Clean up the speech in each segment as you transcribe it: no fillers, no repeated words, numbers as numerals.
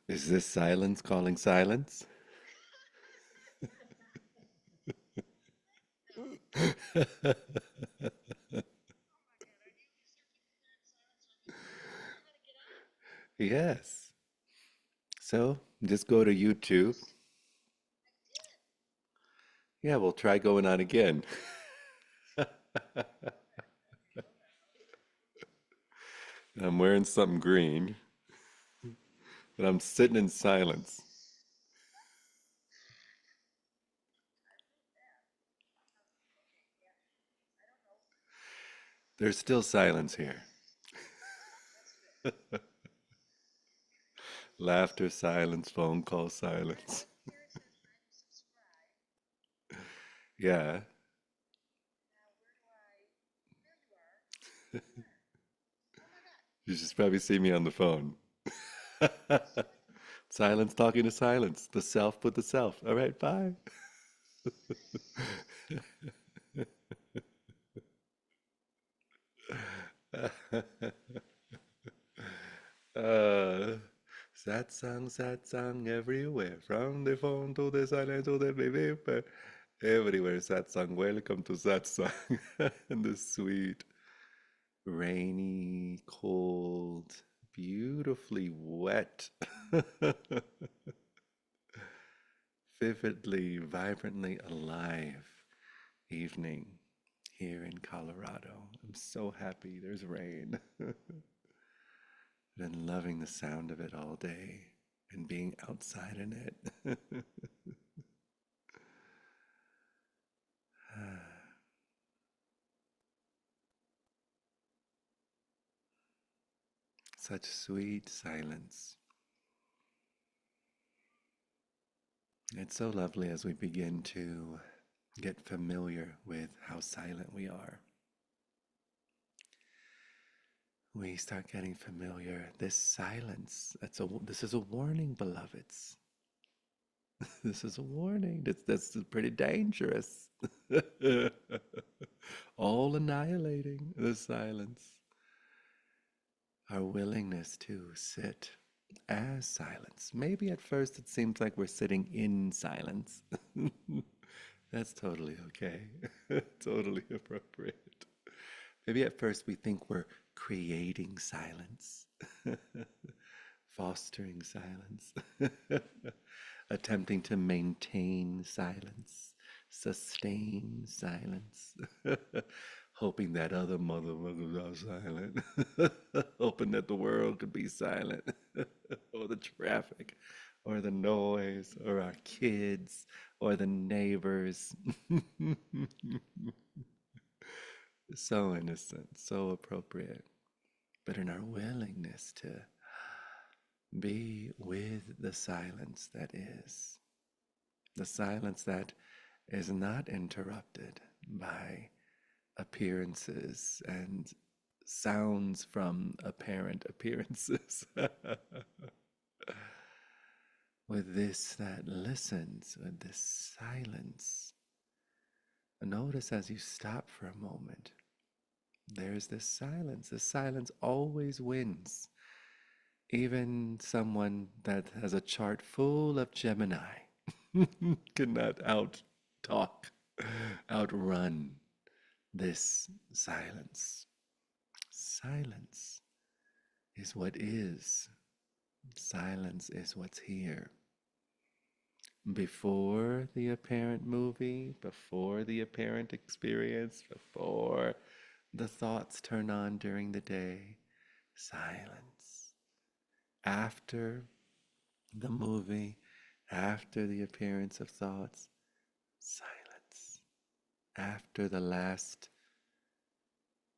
Is this silence calling silence? Yes. So just go to YouTube. Yeah, we'll try going on again. I'm wearing something green, and I'm sitting in silence. There's still silence here. Laughter, silence, phone call, silence. Yeah, you should probably see me on the phone. Silence talking to silence. The self with the self. All right, bye. uh, sad song everywhere. From the phone to the silence to the baby. Everywhere, sad song. Welcome to sad song. And the sweet, rainy, cold, beautifully wet, vividly, vibrantly alive evening here in Colorado. I'm so happy there's rain. Been loving the sound of it all day and being outside in it. Such sweet silence. It's so lovely as we begin to get familiar with how silent we are. We start getting familiar. This silence, this is a warning, beloveds. This is a warning. That's pretty dangerous. All annihilating the silence. Our willingness to sit as silence. Maybe at first it seems like we're sitting in silence. That's totally okay. Totally appropriate. Maybe at first we think we're creating silence, fostering silence, attempting to maintain silence, sustain silence, hoping that other motherfuckers are silent, hoping that the world could be silent, or the traffic, or the noise, or our kids, or the neighbors. So innocent, so appropriate, but in our willingness to be with the silence that is, the silence that is not interrupted by appearances and sounds from apparent appearances. With this that listens, with this silence. Notice as you stop for a moment, there's this silence. The silence always wins. Even someone that has a chart full of Gemini cannot out talk, outrun this silence. Silence is what is. Silence is what's here. Before the apparent movie, before the apparent experience, before the thoughts turn on during the day, silence. After the movie, after the appearance of thoughts, silence. After the last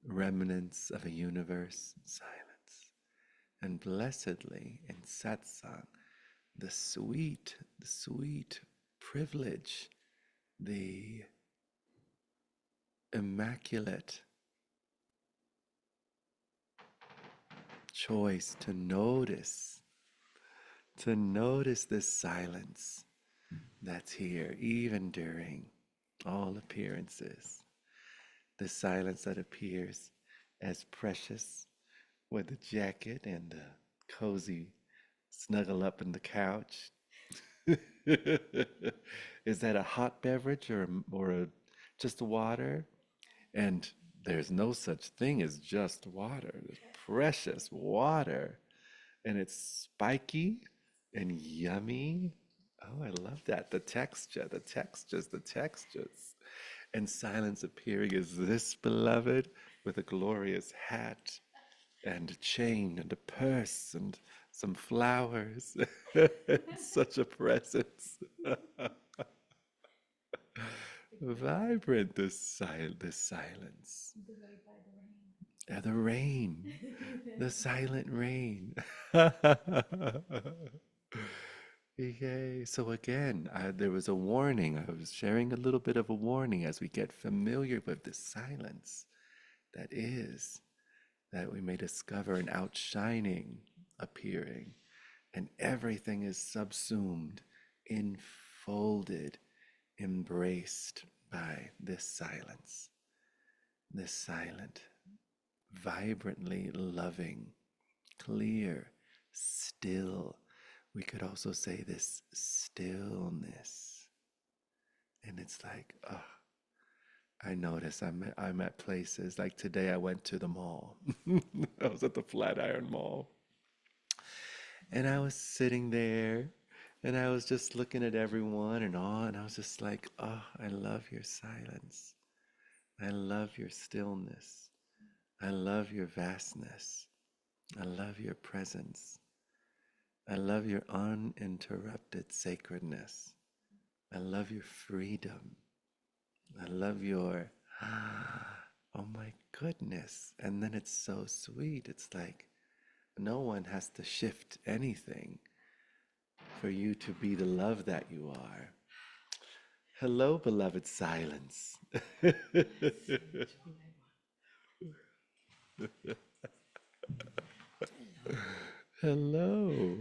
remnants of a universe, silence. And blessedly in satsang, the sweet privilege, the immaculate choice to notice to notice this silence that's here, even during all appearances. The silence that appears as precious with the jacket and the cozy snuggle up in the couch. Is that a hot beverage or just water? And there's no such thing as just water. There's precious water. And it's spiky and yummy. Oh, I love that. The texture, the textures, the textures. And silence appearing as this beloved with a glorious hat and a chain and a purse and some flowers. Such a presence. Vibrant, this silence. The rain, the silent rain. Yay. So again, there was a warning. I was sharing a little bit of a warning as we get familiar with the silence that is, that we may discover an outshining appearing, and everything is subsumed, enfolded, embraced by this silence, this silent, vibrantly loving, clear, still. We could also say this stillness. And it's like, oh, I notice I'm at places like today I went to the mall. I was at the Flatiron Mall. And I was sitting there and I was just looking at everyone and all, and I was just like, oh, I love your silence. I love your stillness. I love your vastness. I love your presence. I love your uninterrupted sacredness. I love your freedom. I love your, oh my goodness. And then it's so sweet. It's like no one has to shift anything for you to be the love that you are. Hello, beloved silence. Hello.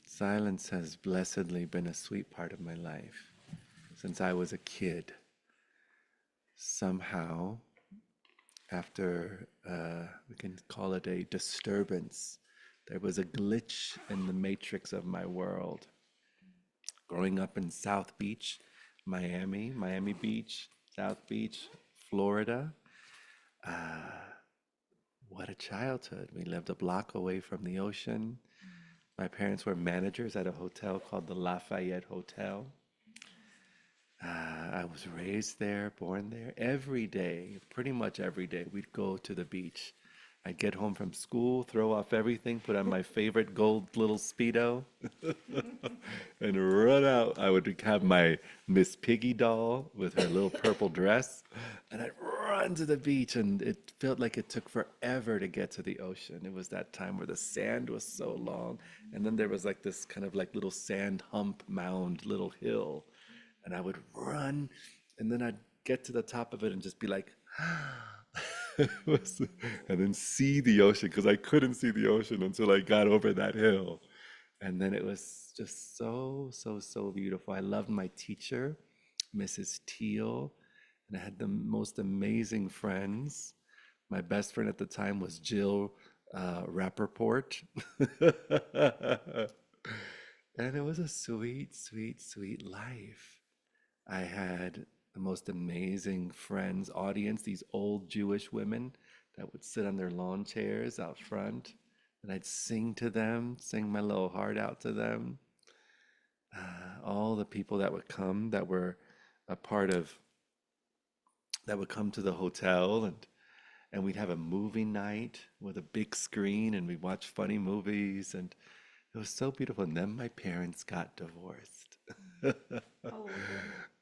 Silence has blessedly been a sweet part of my life since I was a kid. Somehow, after we can call it a disturbance, there was a glitch in the matrix of my world. Growing up in South Beach, Miami Beach, South Beach, Florida, what a childhood. We lived a block away from the ocean. My parents were managers at a hotel called the Lafayette Hotel. I was raised there, born there. Every day, pretty much every day, we'd go to the beach. I'd get home from school, throw off everything, put on my favorite gold little Speedo, and run out. I would have my Miss Piggy doll with her little purple dress, and I'd run to the beach, and it felt like it took forever to get to the ocean. It was that time where the sand was so long, and then there was like this kind of like little sand hump mound little hill, and I would run, and then I'd get to the top of it and just be like, and then see the ocean because I couldn't see the ocean until I got over that hill. And then it was just so, so, so beautiful. I loved my teacher, Mrs. Teal, and I had the most amazing friends. My best friend at the time was Jill Rappaport. And it was a sweet, sweet, sweet life. I had the most amazing friends, audience, these old Jewish women that would sit on their lawn chairs out front, and I'd sing to them, sing my little heart out to them. All the people that would come that were a part of that would come to the hotel, and we'd have a movie night with a big screen and we'd watch funny movies, and it was so beautiful. And then my parents got divorced. Oh,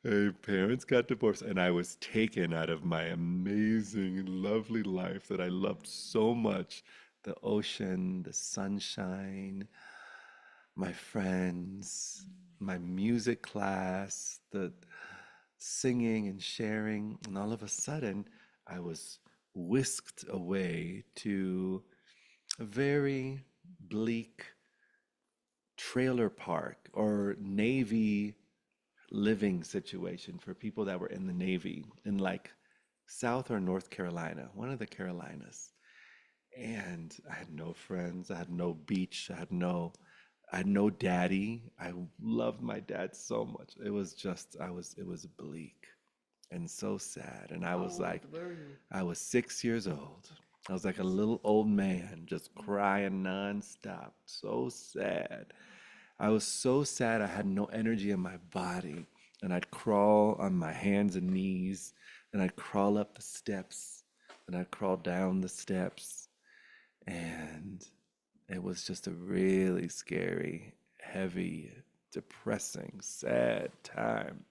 My parents got divorced, and I was taken out of my amazing, lovely life that I loved so much. The ocean, the sunshine, my friends, my music class, the singing and sharing, and all of a sudden, I was whisked away to a very bleak trailer park or Navy living situation for people that were in the Navy in like South or North Carolina, one of the Carolinas. And I had no friends, I had no beach, I had no daddy. I loved my dad so much. It was just it was bleak and so sad. And I How was old like, were you? I was 6 years old. I was like a little old man, just crying nonstop. So sad. I was so sad I had no energy in my body. And I'd crawl on my hands and knees, and I'd crawl up the steps, and I'd crawl down the steps. And it was just a really scary, heavy, depressing, sad time.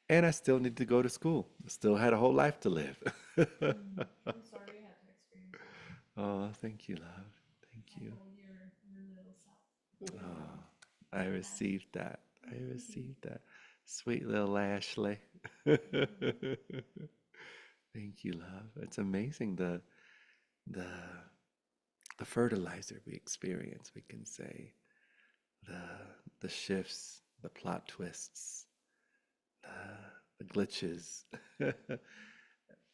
And I still needed to go to school. I still had a whole life to live. I'm sorry you had to experience that. Oh, thank you, love. Thank I you. hold your little self. Oh, I Ash. received that. I received that. Sweet little Ashley. Thank you, love. It's amazing the the fertilizer we experience, we can say. The the shifts, the plot twists, the glitches,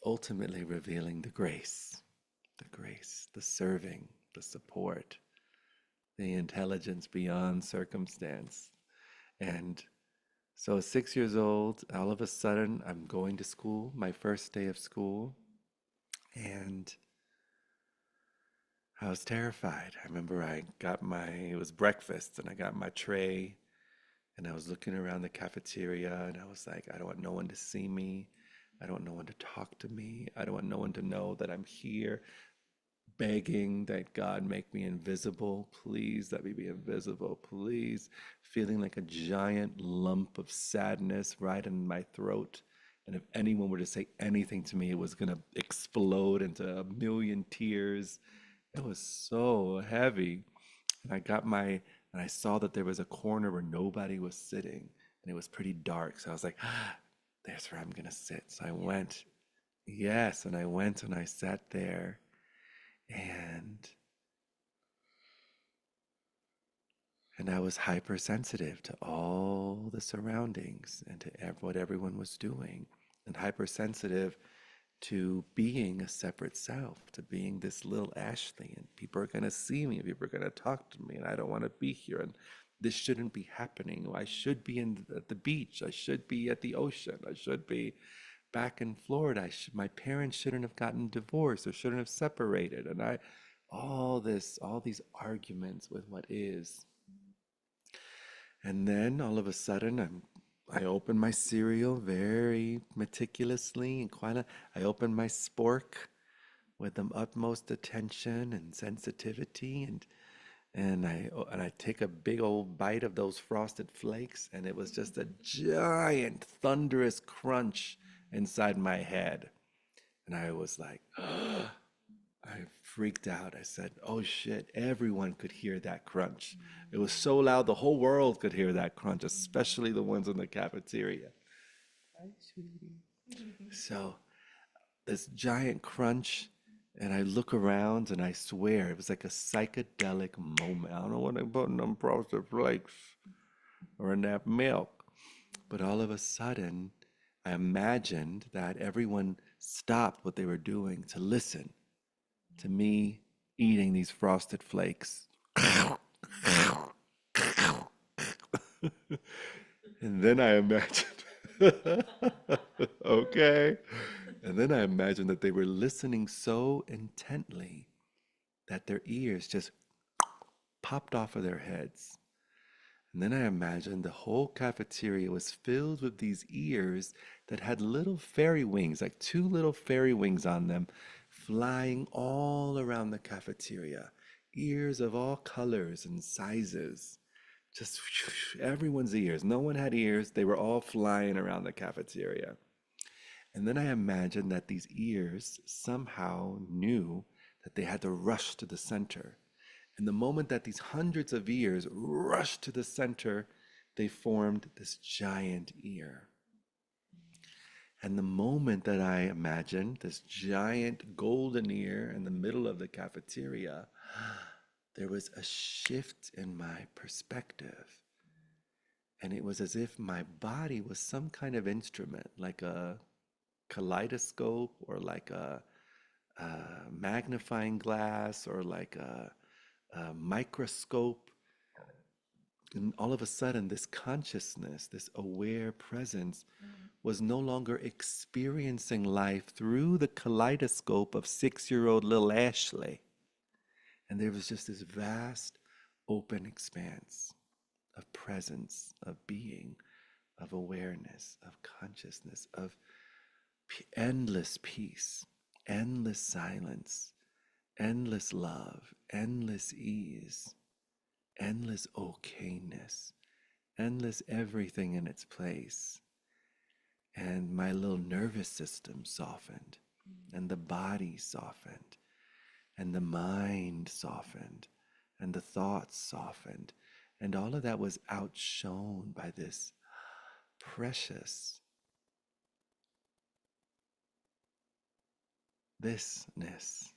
ultimately revealing the grace, the serving, the support, the intelligence beyond circumstance. And so, 6 years old, all of a sudden, I'm going to school, my first day of school, and I was terrified. I remember it was breakfast, and I got my tray, and I was looking around the cafeteria, and I was like, I don't want no one to see me. I don't want no one to talk to me. I don't want no one to know that I'm here, begging that God make me invisible. Please let me be invisible. Please. Feeling like a giant lump of sadness right in my throat. And if anyone were to say anything to me, it was going to explode into a million tears. It was so heavy. And and I saw that there was a corner where nobody was sitting and it was pretty dark. So I was like, ah, there's where I'm going to sit. So I went, yes. And I went and I sat there and I was hypersensitive to all the surroundings and to what everyone was doing, and hypersensitive to being a separate self, to being this little Ashley, and people are going to see me, people are going to talk to me, and I don't want to be here, and this shouldn't be happening. I should be at the beach. I should be at the ocean. I should be back in Florida. My parents shouldn't have gotten divorced or shouldn't have separated. And all these arguments with what is. And then all of a sudden, I open my cereal very meticulously and quietly. I open my spork with the utmost attention and sensitivity, and I take a big old bite of those frosted flakes, and it was just a giant thunderous crunch inside my head. And I was like, I freaked out. I said, "Oh shit, everyone could hear that crunch." It was so loud, the whole world could hear that crunch, especially the ones in the cafeteria. Hi, sweetie. So, this giant crunch, and I look around and I swear it was like a psychedelic moment. I don't know what they put in them frosted flakes or in that milk, but all of a sudden, I imagined that everyone stopped what they were doing to listen to me eating these frosted flakes. And then I imagined, okay. And then I imagined that they were listening so intently that their ears just popped off of their heads. And then I imagined the whole cafeteria was filled with these ears that had little fairy wings, like two little fairy wings on them, flying all around the cafeteria. Ears of all colors and sizes. Just everyone's ears. No one had ears. They were all flying around the cafeteria. And then I imagined that these ears somehow knew that they had to rush to the center. And the moment that these hundreds of ears rushed to the center, they formed this giant ear. And the moment that I imagined this giant golden ear in the middle of the cafeteria, there was a shift in my perspective. And it was as if my body was some kind of instrument, like a kaleidoscope or like a magnifying glass or like a microscope. And all of a sudden, this consciousness, this aware presence, was no longer experiencing life through the kaleidoscope of 6 year old little Ashley. And there was just this vast open expanse of presence, of being, of awareness, of consciousness, of endless peace, endless silence, endless love, endless ease, endless okayness, endless everything in its place. And my little nervous system softened, and the body softened, and the mind softened, and the thoughts softened. And all of that was outshone by this precious thisness.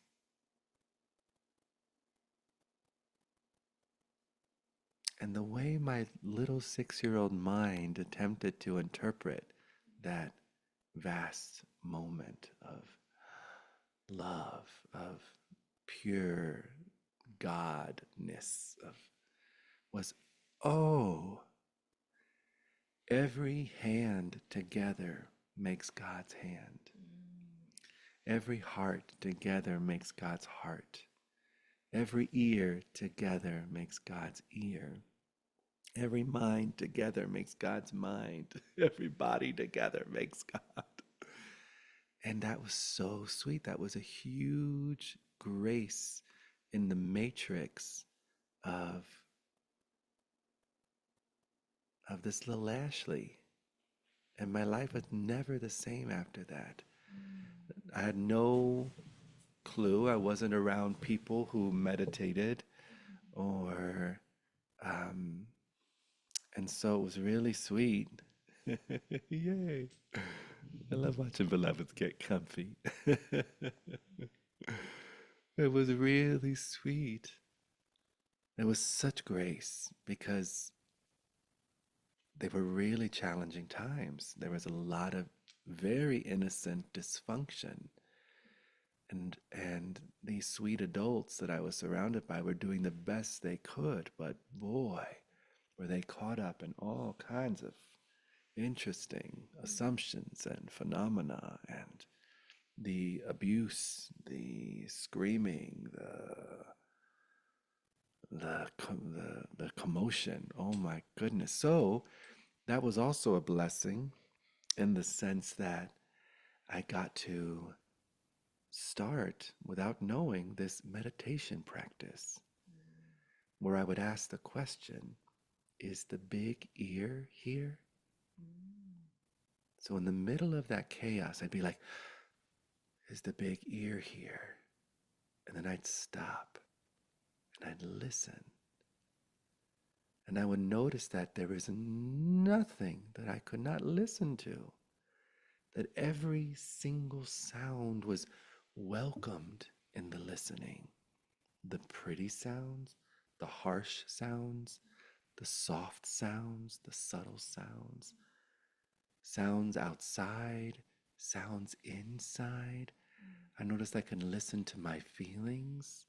And the way my little 6 year old mind attempted to interpret that vast moment of love, of pure godness, of was, oh, every hand together makes God's hand. Every heart together makes God's heart. Every ear together makes God's ear. Every mind together makes God's mind. Every body together makes God. And that was so sweet. That was a huge grace in the matrix of this little Ashley. And my life was never the same after that. I had no clue. I wasn't around people who meditated or um, and so it was really sweet. Yay. I love watching beloveds get comfy. It was really sweet. It was such grace because they were really challenging times. There was a lot of very innocent dysfunction. And these sweet adults that I was surrounded by were doing the best they could, but boy, were they caught up in all kinds of interesting assumptions and phenomena and the abuse, the screaming, the commotion. Oh my goodness. So that was also a blessing in the sense that I got to start without knowing this meditation practice where I would ask the question, is the big ear here? So in the middle of that chaos, I'd be like, is the big ear here? And then I'd stop and I'd listen. And I would notice that there is nothing that I could not listen to, that every single sound was welcomed in the listening. The pretty sounds, the harsh sounds, the soft sounds, the subtle sounds, sounds outside, sounds inside. I noticed I can listen to my feelings.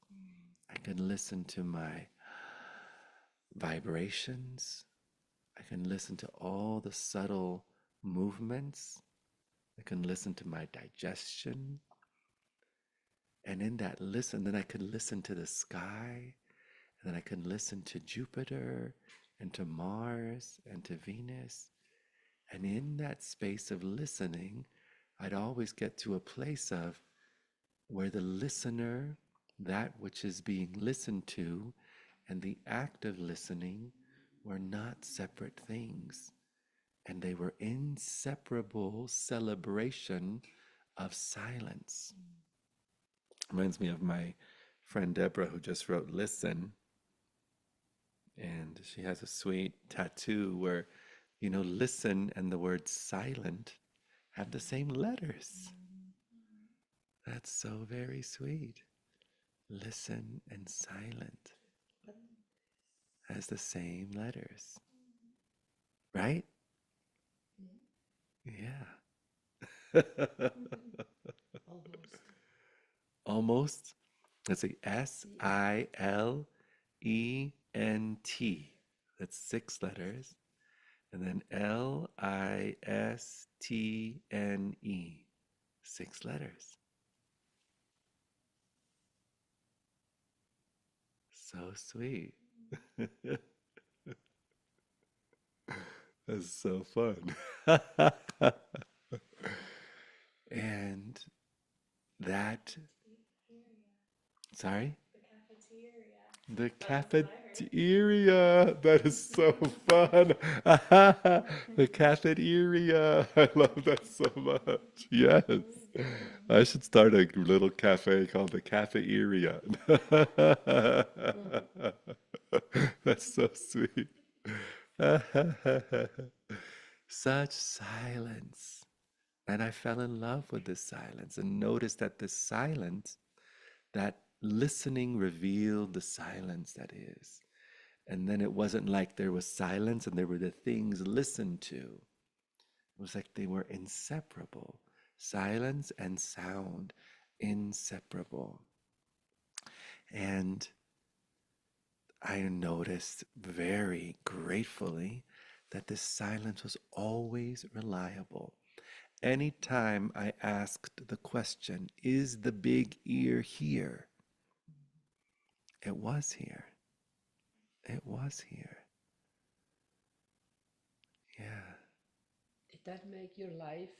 I can listen to my vibrations. I can listen to all the subtle movements. I can listen to my digestion. And in that listen, then I could listen to the sky. And then I can listen to Jupiter and to Mars and to Venus. And in that space of listening, I'd always get to a place of where the listener, that which is being listened to, and the act of listening were not separate things. And they were inseparable celebration of silence. Reminds me of my friend Deborah, who just wrote Listen. And she has a sweet tattoo where, listen and the word silent have the same letters. That's so very sweet. Listen and silent has the same letters, right? Yeah. Almost. Almost. Let's see. Yeah. Silent. That's six letters. And then Listne. Six letters. So sweet. That's so fun. And that, sorry? The cafeteria. The That's what I heard. cafeteria. That is so fun. The cafeteria. I love that so much. Yes. I should start a little cafe called the Cafeteria. That's so sweet. Such silence. And I fell in love with this silence and noticed that this silence, that listening revealed the silence that is. And then it wasn't like there was silence and there were the things listened to. It was like they were inseparable. Silence and sound, inseparable. And I noticed very gratefully that this silence was always reliable. Anytime I asked the question, is the big ear here? It was here. It was here. Yeah. Did that make your life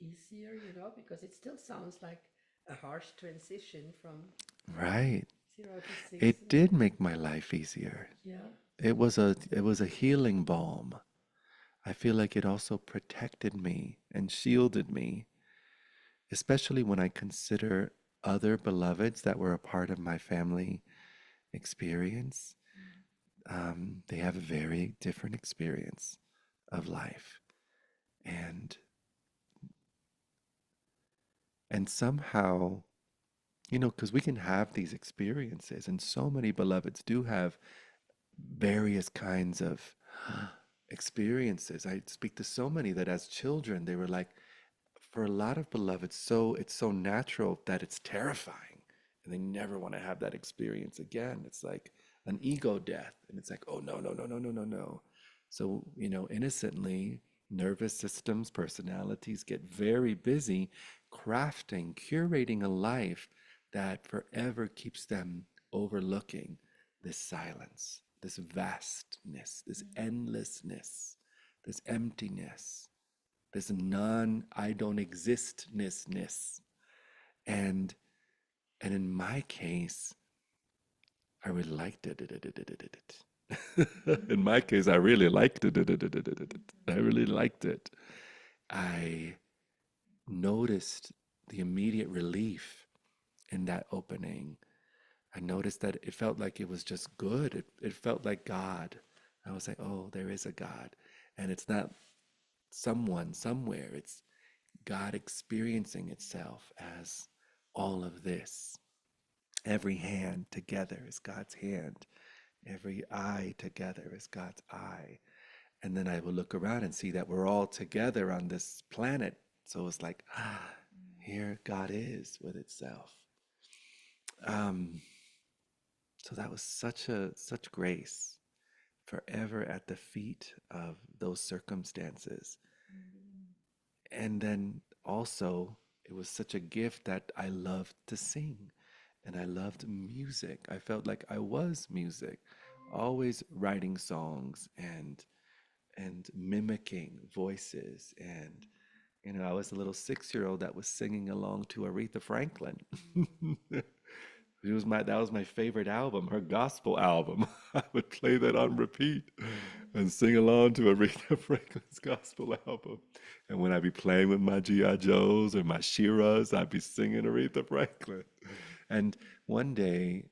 easier, because it still sounds like a harsh transition from Right. 0 to 6. It did make my life easier. Yeah. It was a healing balm. I feel like it also protected me and shielded me, especially when I consider other beloveds that were a part of my family experience. They have a very different experience of life, and somehow, because we can have these experiences, and so many beloveds do have various kinds of experiences. I speak to so many that as children they were like, for a lot of beloveds, so it's so natural that it's terrifying, and they never want to have that experience again. It's like an ego death, and it's like, oh no, no, no, no, no, no, no. So, innocently, nervous systems, personalities get very busy crafting, curating a life that forever keeps them overlooking this silence, this vastness, this endlessness, this emptiness, this non I don't existness. And in my case, I really liked it. In my case, I really liked it. I really liked it. I noticed the immediate relief in that opening. I noticed that it felt like it was just good. It felt like God. I was like, oh, there is a God. And it's not someone somewhere. It's God experiencing itself as all of this. Every hand together is God's hand. Every eye together is God's eye. And then I will look around and see that we're all together on this planet. So it's like, here God is with itself. Um, so that was such grace, forever at the feet of those circumstances. And then also, it was such a gift that I loved to sing and I loved music. I felt like I was music, always writing songs and mimicking voices. And I was a little 6-year old that was singing along to Aretha Franklin. That was my favorite album, her gospel album. I would play that on repeat and sing along to Aretha Franklin's gospel album. And when I'd be playing with my G.I. Joes or my Shiras, I'd be singing Aretha Franklin. And one day,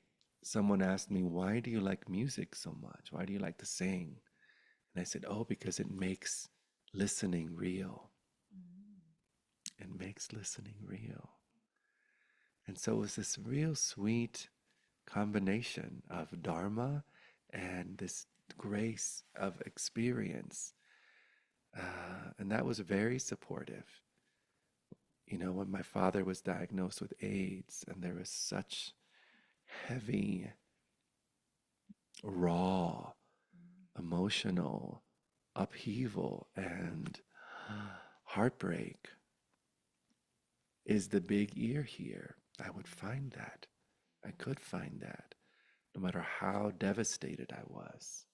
someone asked me, why do you like music so much? Why do you like to sing? And I said, oh, because it makes listening real. It makes listening real. And so it was this real sweet combination of Dharma and this grace of experience. And that was very supportive. You know, when my father was diagnosed with AIDS and there was such heavy, raw, emotional upheaval and heartbreak, is the big ear here. I would find that. I could find that. No matter how devastated I was,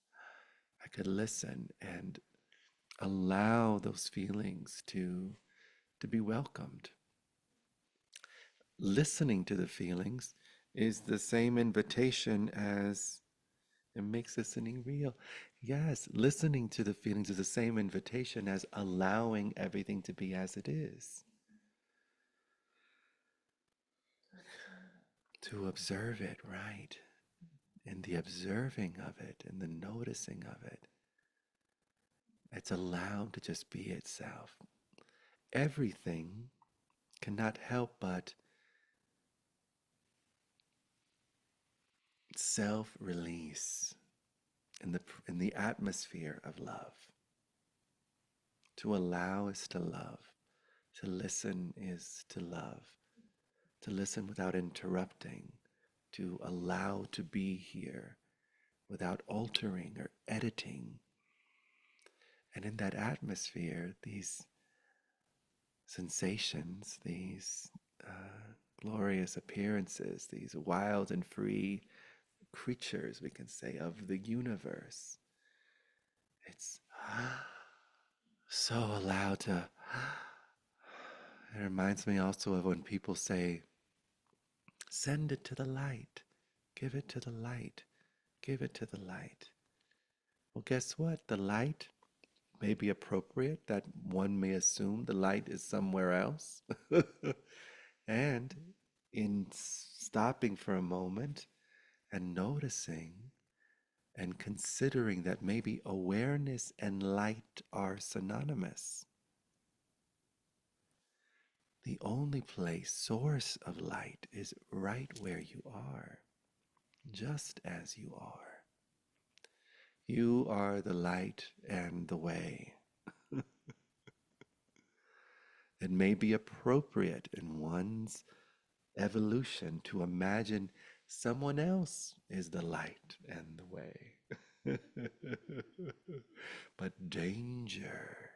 I could listen and allow those feelings to be welcomed. Listening to the feelings is the same invitation as it makes listening real. Yes, listening to the feelings is the same invitation as allowing everything to be as it is. To observe it, right? And the observing of it and the noticing of it. It's allowed to just be itself. Everything cannot help but self-release in the atmosphere of love. To allow is to love. To listen is to love. To listen without interrupting. To allow to be here without altering or editing. And in that atmosphere, these sensations, these glorious appearances, these wild and free creatures, we can say, of the universe, it's so allowed to. It reminds me also of when people say, send it to the light, give it to the light, give it to the light. Well, guess what? The light may be appropriate, that one may assume the light is somewhere else. And in stopping for a moment and noticing and considering that maybe awareness and light are synonymous. The only place, source of light, is right where you are, just as you are. You are the light and the way. It may be appropriate in one's evolution to imagine someone else is the light and the way. But danger,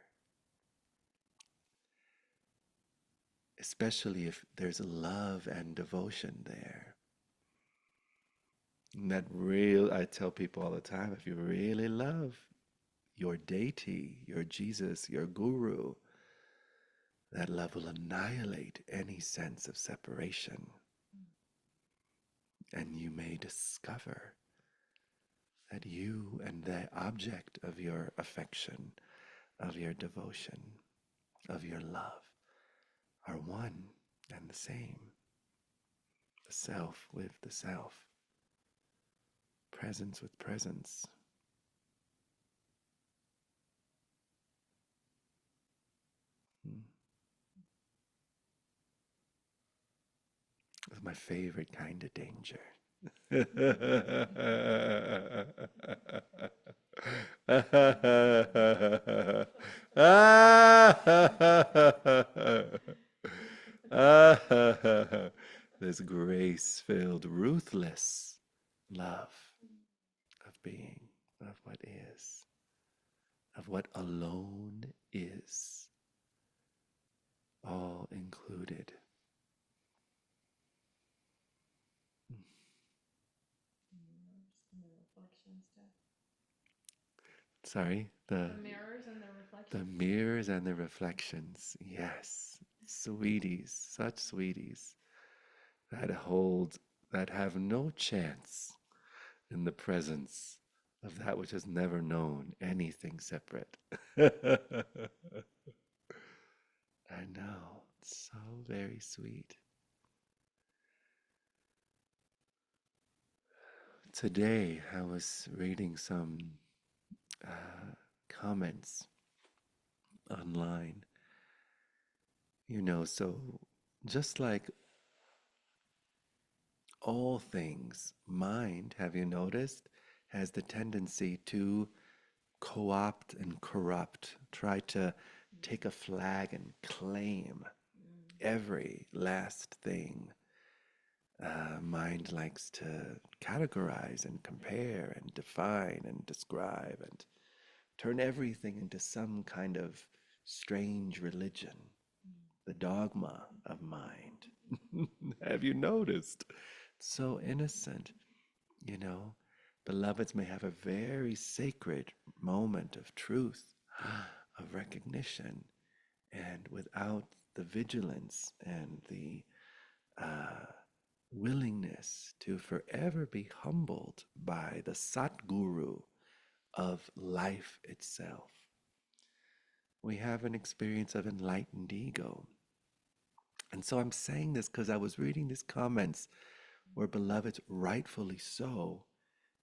especially if there's love and devotion there. And that real, I tell people all the time, if you really love your deity, your Jesus, your guru, that love will annihilate any sense of separation. And you may discover that you and the object of your affection, of your devotion, of your love are one and the same. The self with the self, presence with presence. Hmm. It's my favorite kind of danger. This grace-filled, ruthless love of being, of what is, of what alone is, all included. Sorry, The mirrors and the the reflections. mirrors and the reflections. Yes, sweeties, such sweeties that hold, that have no chance in the presence of that which has never known anything separate. I know, it's so very sweet. Today I was reading some comments online, So just like all things, mind, have you noticed, has the tendency to co opt and corrupt, try to take a flag and claim every last thing. Mind likes to categorize and compare and define and describe and turn everything into some kind of strange religion, the dogma of mind. Have you noticed? So innocent, you know. Beloveds may have a very sacred moment of truth, of recognition, and without the vigilance and the uh, willingness to forever be humbled by the Satguru of life itself, we have an experience of enlightened ego. And so I'm saying this because I was reading these comments where beloveds, rightfully so,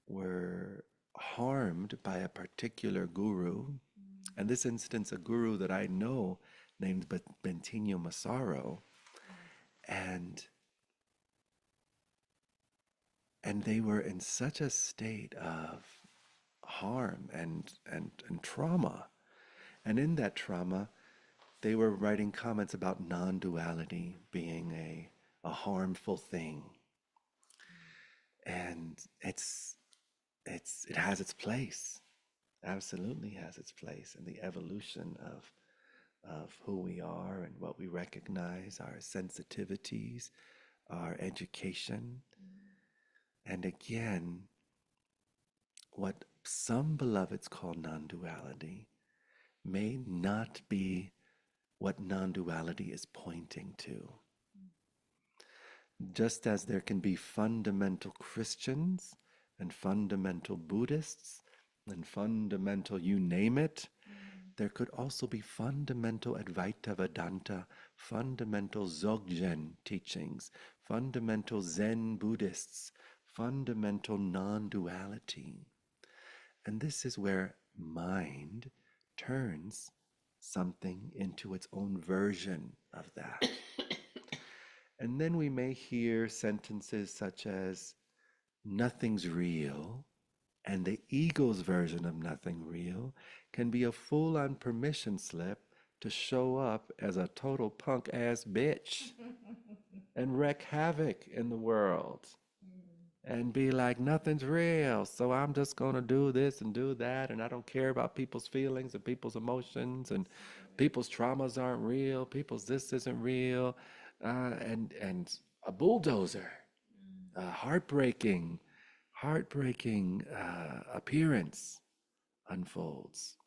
were harmed by a particular guru. And this instance, a guru that I know named Bentinho Massaro. And they were in such a state of harm and trauma. And in that trauma, they were writing comments about non-duality being a harmful thing. And it has its place, absolutely has its place in the evolution of who we are and what we recognize, our sensitivities, our education. And again, what some beloveds call non-duality may not be what non-duality is pointing to. Just as there can be fundamental Christians and fundamental Buddhists and fundamental you name it, there could also be fundamental Advaita Vedanta, fundamental Dzogchen teachings, fundamental Zen Buddhists, fundamental non-duality. And this is where mind turns something into its own version of that. And then we may hear sentences such as, nothing's real, and the ego's version of nothing real can be a full-on permission slip to show up as a total punk-ass bitch and wreak havoc in the world and be like, nothing's real, so I'm just going to do this and do that, and I don't care about people's feelings and people's emotions, and people's traumas aren't real, people's this isn't real, and a bulldozer, a heartbreaking appearance unfolds.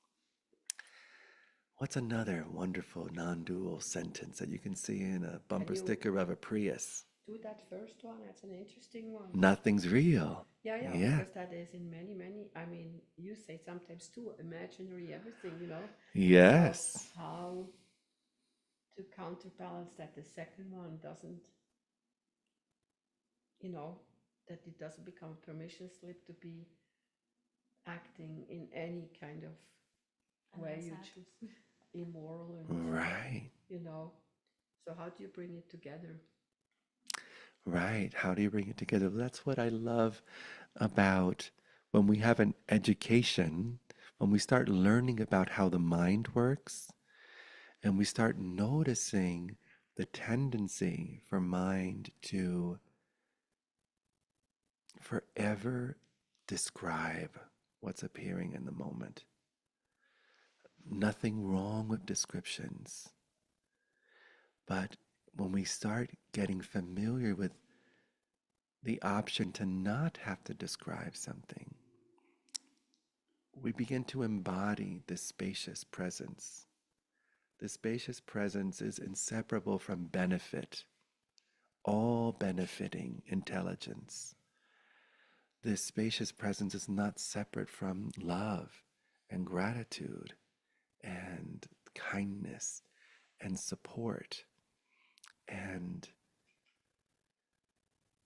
What's another wonderful non-dual sentence that you can see in a Can bumper you sticker of a Prius? do that first one? That's an interesting one. Nothing's real. Yeah, yeah, Yeah. because that is in many, I mean, you say sometimes too, imaginary everything, you know? Yes. So how to counterbalance that the second one doesn't, you know, that it doesn't become a permission slip to be acting in any kind of way you choose, immoral and, Right. you know. So how do you bring it together? Right. How do you bring it together? That's what I love about when we have an education, when we start learning about how the mind works, and we start noticing the tendency for mind to forever describe what's appearing in the moment. Nothing wrong with descriptions. But when we start getting familiar with the option to not have to describe something, we begin to embody this spacious presence. This spacious presence is inseparable from benefit, all benefiting intelligence. This spacious presence is not separate from love and gratitude and kindness and support, and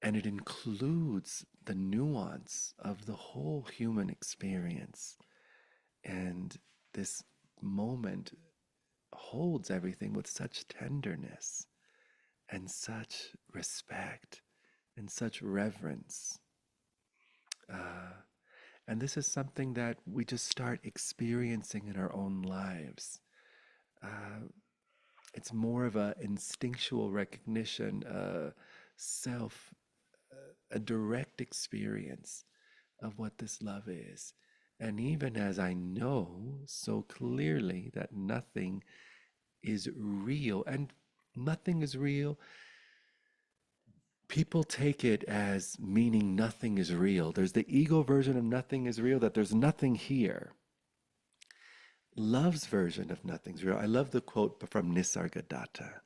it includes the nuance of the whole human experience. And this moment holds everything with such tenderness and such respect and such reverence. Uh, and this is something that we just start experiencing in our own lives. Uh, it's more of a instinctual recognition, self, a direct experience of what this love is. And even as I know so clearly that nothing is real, and nothing is real, people take it as meaning nothing is real. There's the ego version of nothing is real, that there's nothing here. Love's version of nothing's real. I love the quote from Nisargadatta,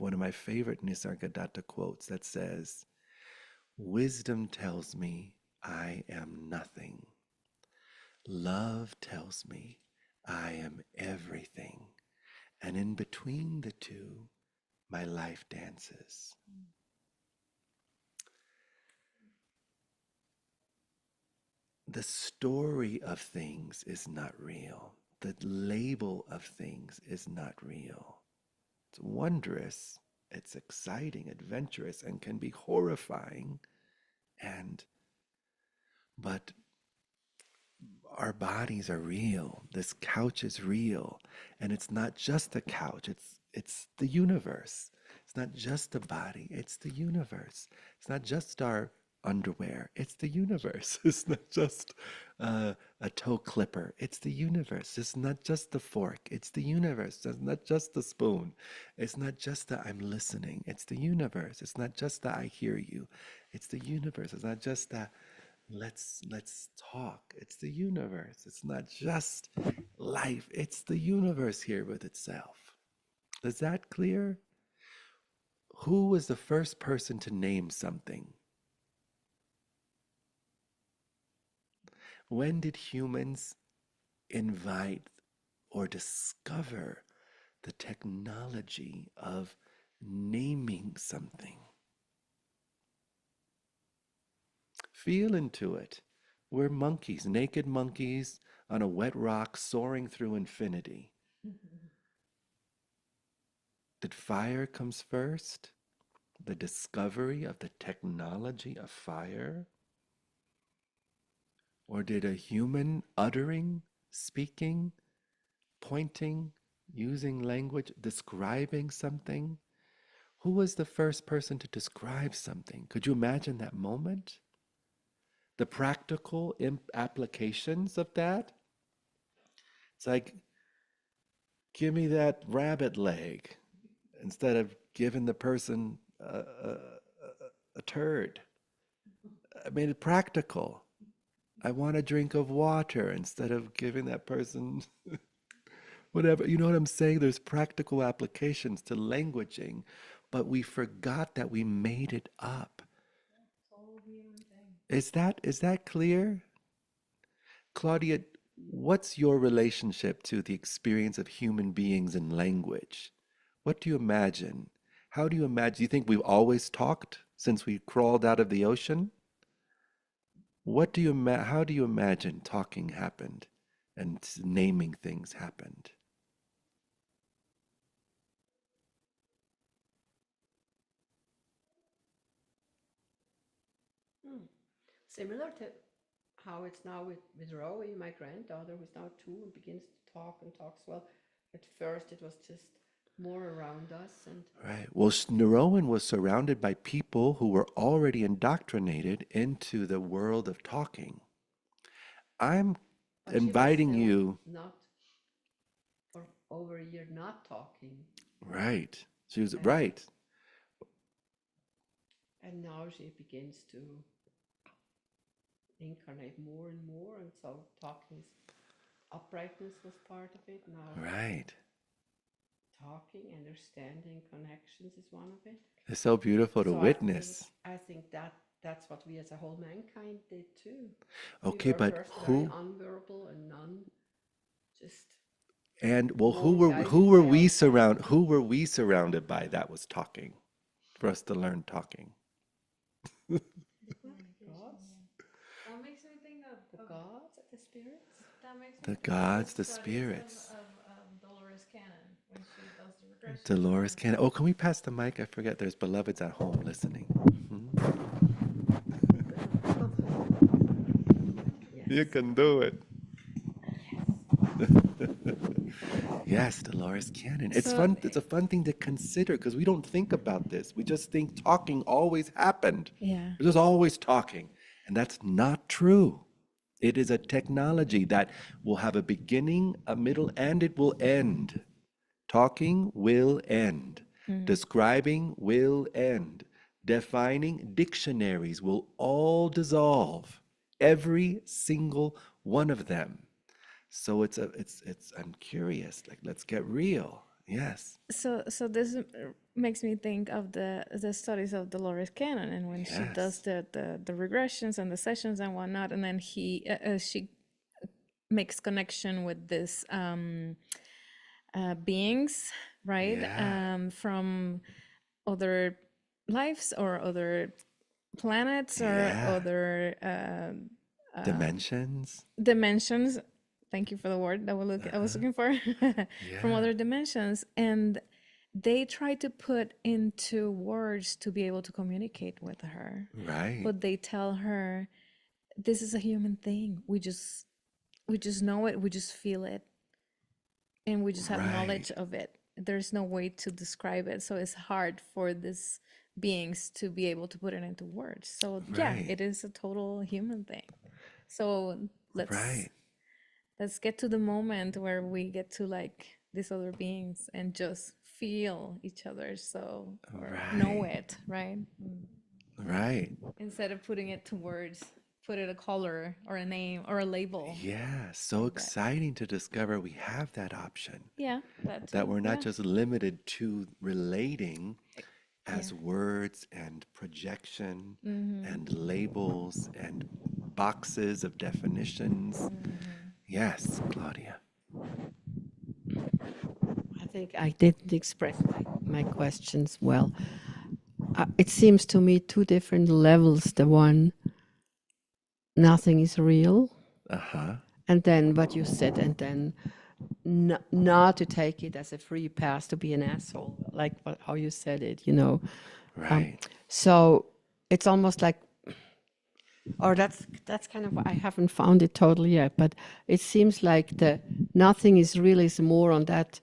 one of my favorite Nisargadatta quotes that says, wisdom tells me I am nothing. Love tells me I am everything. And in between the two, my life dances. The story of things is not real. The label of things is not real. It's wondrous, it's exciting, adventurous, and can be horrifying. And but our bodies are real. This couch is real, and it's not just a couch. It's the universe. It's not just a body. It's the universe. It's not just our underwear. It's the universe. It's not just a toe clipper. It's the universe. It's not just the fork. It's the universe. It's not just the spoon. It's not just that I'm listening. It's the universe. It's not just that I hear you. It's the universe. It's not just that let's talk. It's the universe. It's not just life. It's the universe here with itself. Is that clear? Who was the first person to name something? When did humans invite or discover the technology of naming something? Feel into it. We're monkeys, naked monkeys on a wet rock soaring through infinity. Did fire comes first? The discovery of the technology of fire? Or did a human uttering, speaking, pointing, using language, describing something? Who was the first person to describe something? Could you imagine that moment? The practical applications of that? It's like, give me that rabbit leg instead of giving the person a turd. I made it practical. I want a drink of water instead of giving that person whatever. You know what I'm saying? There's practical applications to languaging, but we forgot that we made it up. It's all a human thing. Is that clear? Claudia, what's your relationship to the experience of human beings in language? What do you imagine? How do you imagine? Do you think we've always talked since we crawled out of the ocean? How do you imagine talking happened and naming things happened? Hmm. Similar to how it's now with Rowie, my granddaughter, who's now 2 and begins to talk and talks well. At first, it was just more around us, and Right. Well, Nerowan was surrounded by people who were already indoctrinated into the world of talking. I'm but she was inviting still you, not for over a year not talking, right. She was and right. and now she begins to incarnate more and more, and so talking is uprightness was part of it. Now Right. talking, understanding, connections is one of it. It's so beautiful to So witness. I think that that's what we as a whole mankind did too. We Okay, were but first very who unverbal and none, just and well more guided by our senses. who were we surrounded by that was talking for us to learn talking? The communication, Gods, yeah. That makes me think the of gods, the spirits. that makes me The think of the gods, the studies spirits. of Dolores Dolores can. Oh, can we pass the mic? I forget there's beloveds at home listening. Mhm. You Yes. can do it. Yes, Dolores Cannon. It's So, fun. It's a fun thing to consider because we don't think about this. We just think talking always happened. yeah. We're just always talking. And that's not true. It is a technology that will have a beginning, a middle, and it will end. Talking will end. Describing will end. Defining dictionaries will all dissolve. Every single one of them. So it's I'm curious. Like let's get real. Yes. So this makes me think of the studies of Dolores Cannon, and when she does Yes. the regressions and the sessions and whatnot, and then she makes connection with this beings, right? Yeah. From other lives or other planets or Yeah. other Dimensions. dimensions. Thank you for the word that I was Uh-huh. looking for. From Yeah. other dimensions, and they try to put into words to be able to communicate with her, Right. but they tell her this is a human thing. We just know it, we just feel it, and we just have knowledge Right. of it. There's no way to describe it, so it's hard for these beings to be able to put it into words. So yeah, Right. it is a total human thing. So let's Right. let's get to the moment where we get to like these other beings and just feel each other, so or know Right. it, right? Right. Instead of putting it to words, put it a color or a name or a label Yeah. So like that. exciting to discover we have that option. Yeah, that That too. we're not Yeah. just limited to relating Yeah. as words and projection Mm-hmm. and labels and boxes of definitions. Mm-hmm. Yes, Claudia. I think I didn't express my questions well. It seems to me two different levels. The one, nothing is real, Uh huh. and then what you said, and then not to take it as a free pass to be an asshole, like how you said it, you know. Right. So it's almost like, or that's kind of, I haven't found it totally yet, but it seems like the nothing is really is more on that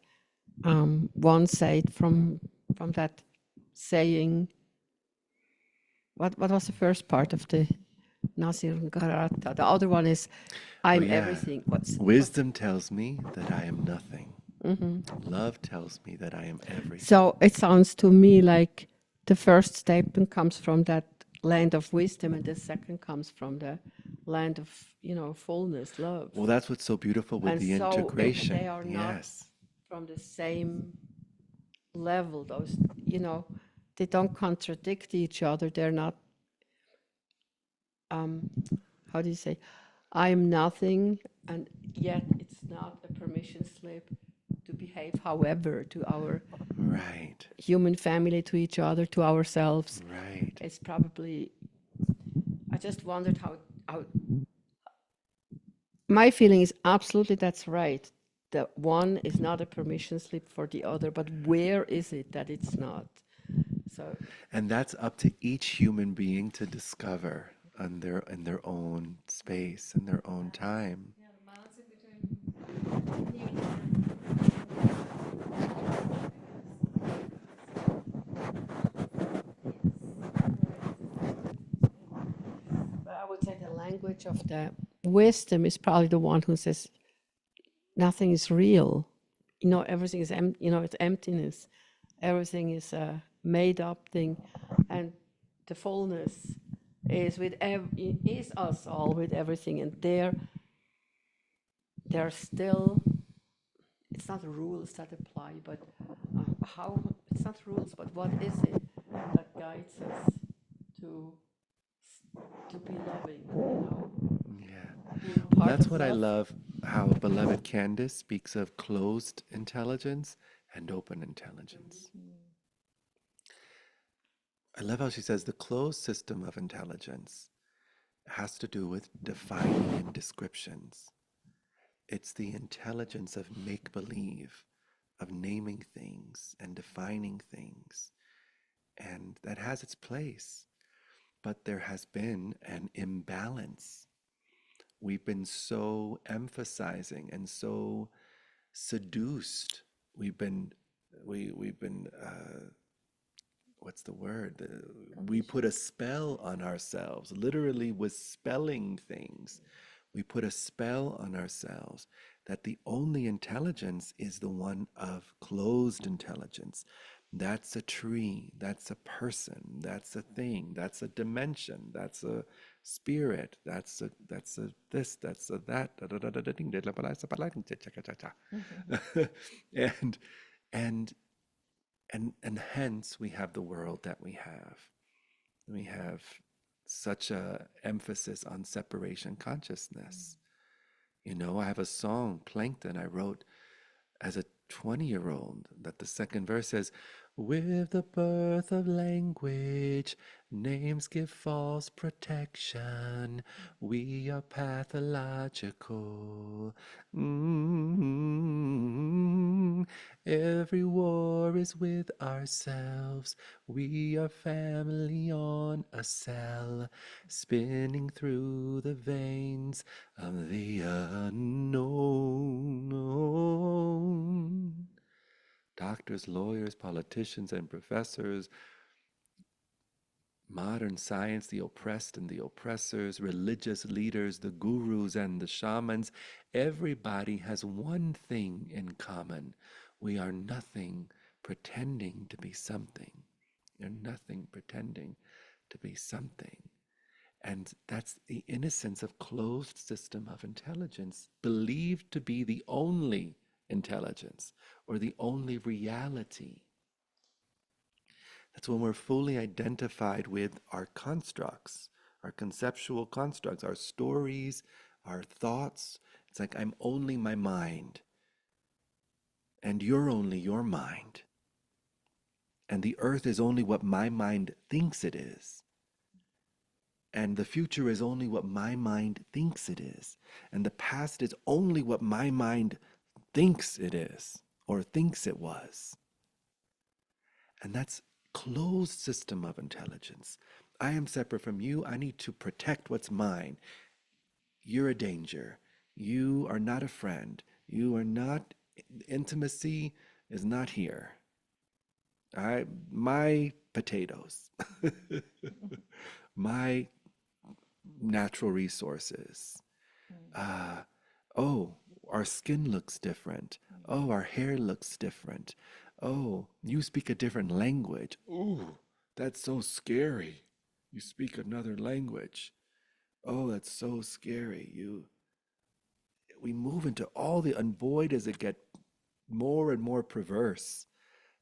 one side from that saying. What was the first part of the Nasir Garata? The other one is Oh, I'm yeah. everything. What's Wisdom tells me that I am nothing. Love tells me that I am everything. so it sounds to me like the first statement comes from that land of wisdom, and the second comes from the land of fullness, love. Well, that's what's so beautiful with And the so integration. they are not Yes. from the same level. Those they don't contradict each other. They're not. How do you say? I'm nothing, and yet it's not a permission slip to behave however to our Right. human family, to each other, to ourselves. Right. It's probably, I just wondered how my feeling is absolutely that's right. The one is not a permission slip for the other, but where is it that it's not? So And that's up to each human being to discover in their own space, in their own time. Yeah, the balancing between but I would say the language of the wisdom is probably the one who says nothing is real. Everything is it's emptiness. Everything is a made up thing, and the fullness is is us all with everything, and there are still, it's not rules that apply, but how, it's not rules, but what is it that guides us to be loving, Yeah. being Well, part that's of what I love. love how beloved Candace speaks of closed intelligence and open intelligence. I love how she says the closed system of intelligence has to do with defining and descriptions. It's the intelligence of make believe, of naming things and defining things. And that has its place. But there has been an imbalance. We've been so emphasizing and so seduced. We've been what's the word? We put a Condition. spell on ourselves, literally with spelling things. We put a spell on ourselves that the only intelligence is the one of closed intelligence. That's a tree, that's a person, that's a thing, that's a dimension, that's a spirit, that's a this, that's a that. Mhm. and and and hence we have the world that we have. We have such a emphasis on separation consciousness. You know, I have a song, Plankton, I wrote as a 20-year-old that the second verse says, with the birth of language, names give false protection. We are pathological. Mm. Every war is with ourselves. We are family on a cell, spinning through the veins of the unknown. Doctors, lawyers, politicians, and professors, modern science, the oppressed and the oppressors, religious leaders, the gurus and the shamans, everybody has one thing in common. We are nothing pretending to be something. You're nothing pretending to be something. And that's the innocence of closed system of intelligence, believed to be the only intelligence or the only reality. That's when we're fully identified with our constructs, our conceptual constructs, our stories, our thoughts. It's like I'm only my mind, and you're only your mind. And the earth is only what my mind thinks it is. And the future is only what my mind thinks it is. And the past is only what my mind thinks it is or thinks it was. And that's closed system of intelligence. I am separate from you. I need to protect what's mine. You're a danger. You are not a friend. You are not, intimacy is not here. My potatoes, my natural resources. Uh, oh, our skin looks different. Oh, our hair looks different. Oh, you speak a different language. Ooh, that's so scary. You speak another language. Oh, that's so scary. We move into all the, and boy, does it get more and more perverse,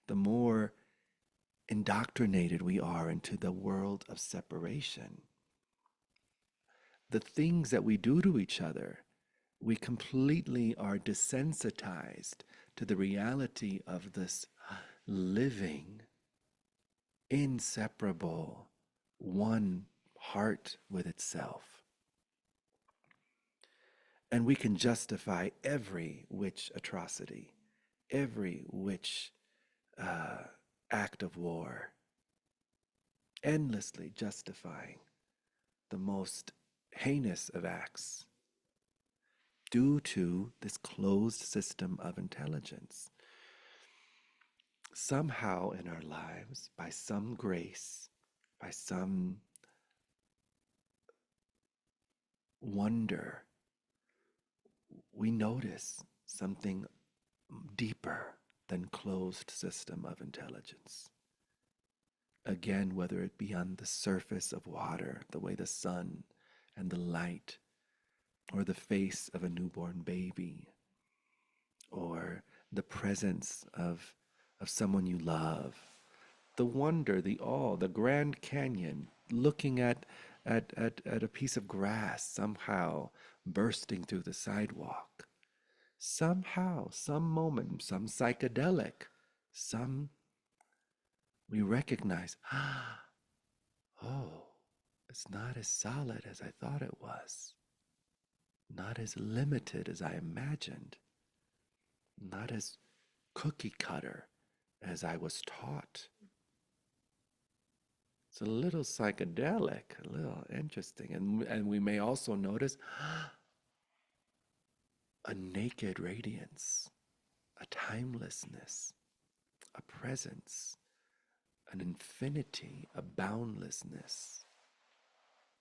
the more indoctrinated we are into the world of separation. The things that we do to each other, we completely are desensitized to the reality of this living, inseparable, one heart with itself. And we can justify every which atrocity, every which act of war, endlessly justifying the most heinous of acts due to this closed system of intelligence. Somehow in our lives, by some grace, by some wonder, we notice something deeper than closed system of intelligence. Again, whether it be on the surface of water, the way the sun and the light, or the face of a newborn baby, or the presence of someone you love, the wonder, the awe, the Grand Canyon, looking at a piece of grass somehow bursting through the sidewalk. Somehow, some moment, some psychedelic, some we recognize, oh, it's not as solid as I thought it was, not as limited as I imagined, not as cookie cutter as I was taught. It's a little psychedelic, a little interesting. And we may also notice a naked radiance, a timelessness, a presence, an infinity, a boundlessness,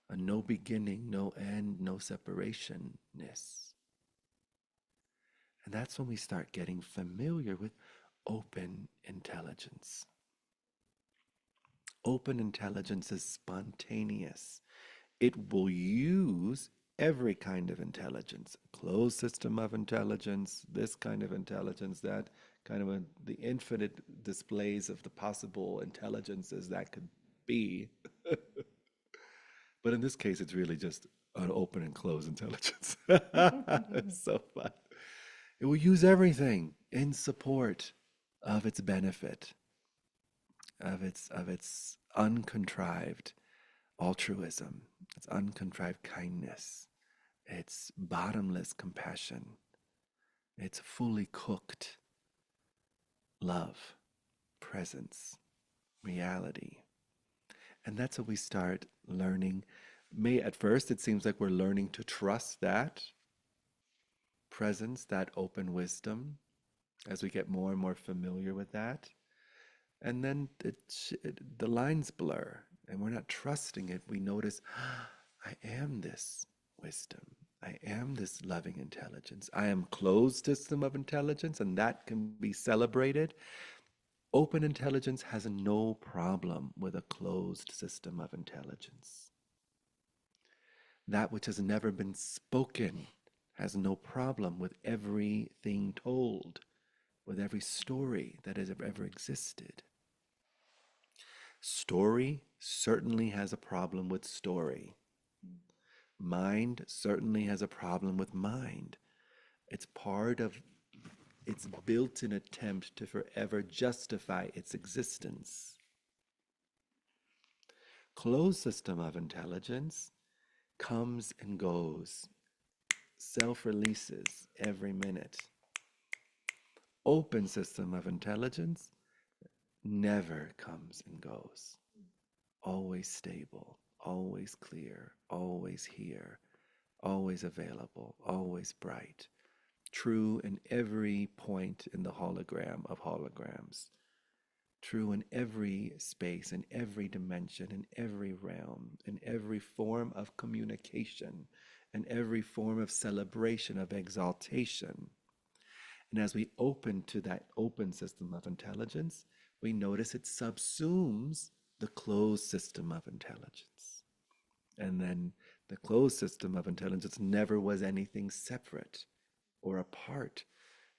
a no beginning, no end, no separationness. And that's when we start getting familiar with open intelligence. Open intelligence is spontaneous. It will use every kind of intelligence, closed system of intelligence, this kind of intelligence, that kind of the infinite displays of the possible intelligences that could be. But in this case, it's really just an open and closed intelligence. It's so fun. It will use everything in support of its benefit, of its uncontrived altruism, its uncontrived kindness, its bottomless compassion, its fully cooked love, presence, reality. And that's what we start learning. At first, it seems like we're learning to trust that presence, that open wisdom, as we get more and more familiar with that. And then the lines blur and we're not trusting it. We notice, I am this wisdom. I am this loving intelligence. I am closed system of intelligence, and that can be celebrated. Open intelligence has no problem with a closed system of intelligence. That which has never been spoken has no problem with everything told, with every story that has ever existed. Story certainly has a problem with story. Mind certainly has a problem with mind. It's part of its built-in attempt to forever justify its existence. Closed system of intelligence comes and goes, self-releases every minute. Open system of intelligence never comes and goes. Always stable, always clear, always here, always available, always bright. True in every point in the hologram of holograms. True in every space, in every dimension, in every realm, in every form of communication, in every form of celebration, of exaltation. And as we open to that open system of intelligence, we notice it subsumes the closed system of intelligence. And then the closed system of intelligence never was anything separate or apart.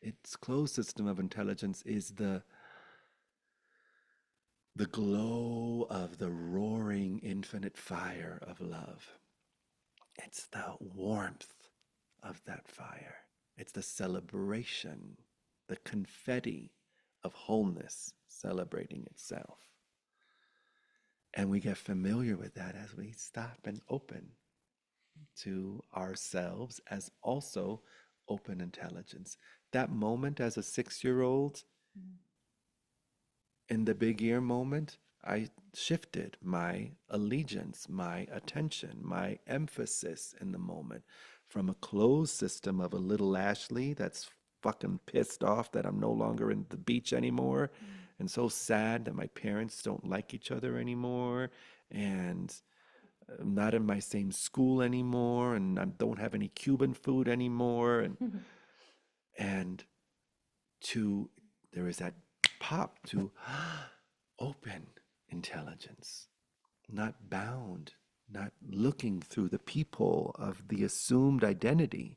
Its closed system of intelligence is the glow of the roaring infinite fire of love. It's the warmth of that fire. It's the celebration, the confetti of wholeness celebrating itself. And we get familiar with that as we stop and open to ourselves as also open intelligence. That moment as a 6-year-old, in the big ear moment, I shifted my allegiance, my attention, my emphasis in the moment from a closed system of a little Ashley that's fucking pissed off that I'm no longer in the beach anymore and so sad that my parents don't like each other anymore and I'm not in my same school anymore and I don't have any Cuban food anymore and to there is that pop to open intelligence, not bound, not looking through the peephole of the assumed identity.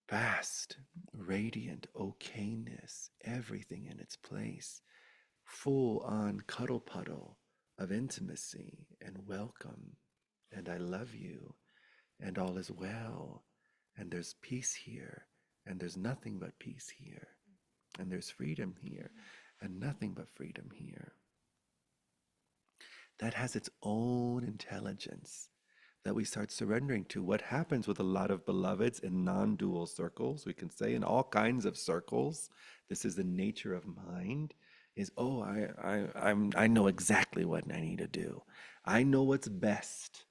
Vast, radiant okayness, everything in its place, full on cuddle puddle of intimacy and welcome, and I love you, and all is well, and there's peace here, and there's nothing but peace here, and there's freedom here, and nothing but freedom here. That has its own intelligence that we start surrendering to. What happens with a lot of beloveds in non-dual circles, we can say in all kinds of circles, this is the nature of mind, is, oh, I know exactly what I need to do. I know what's best.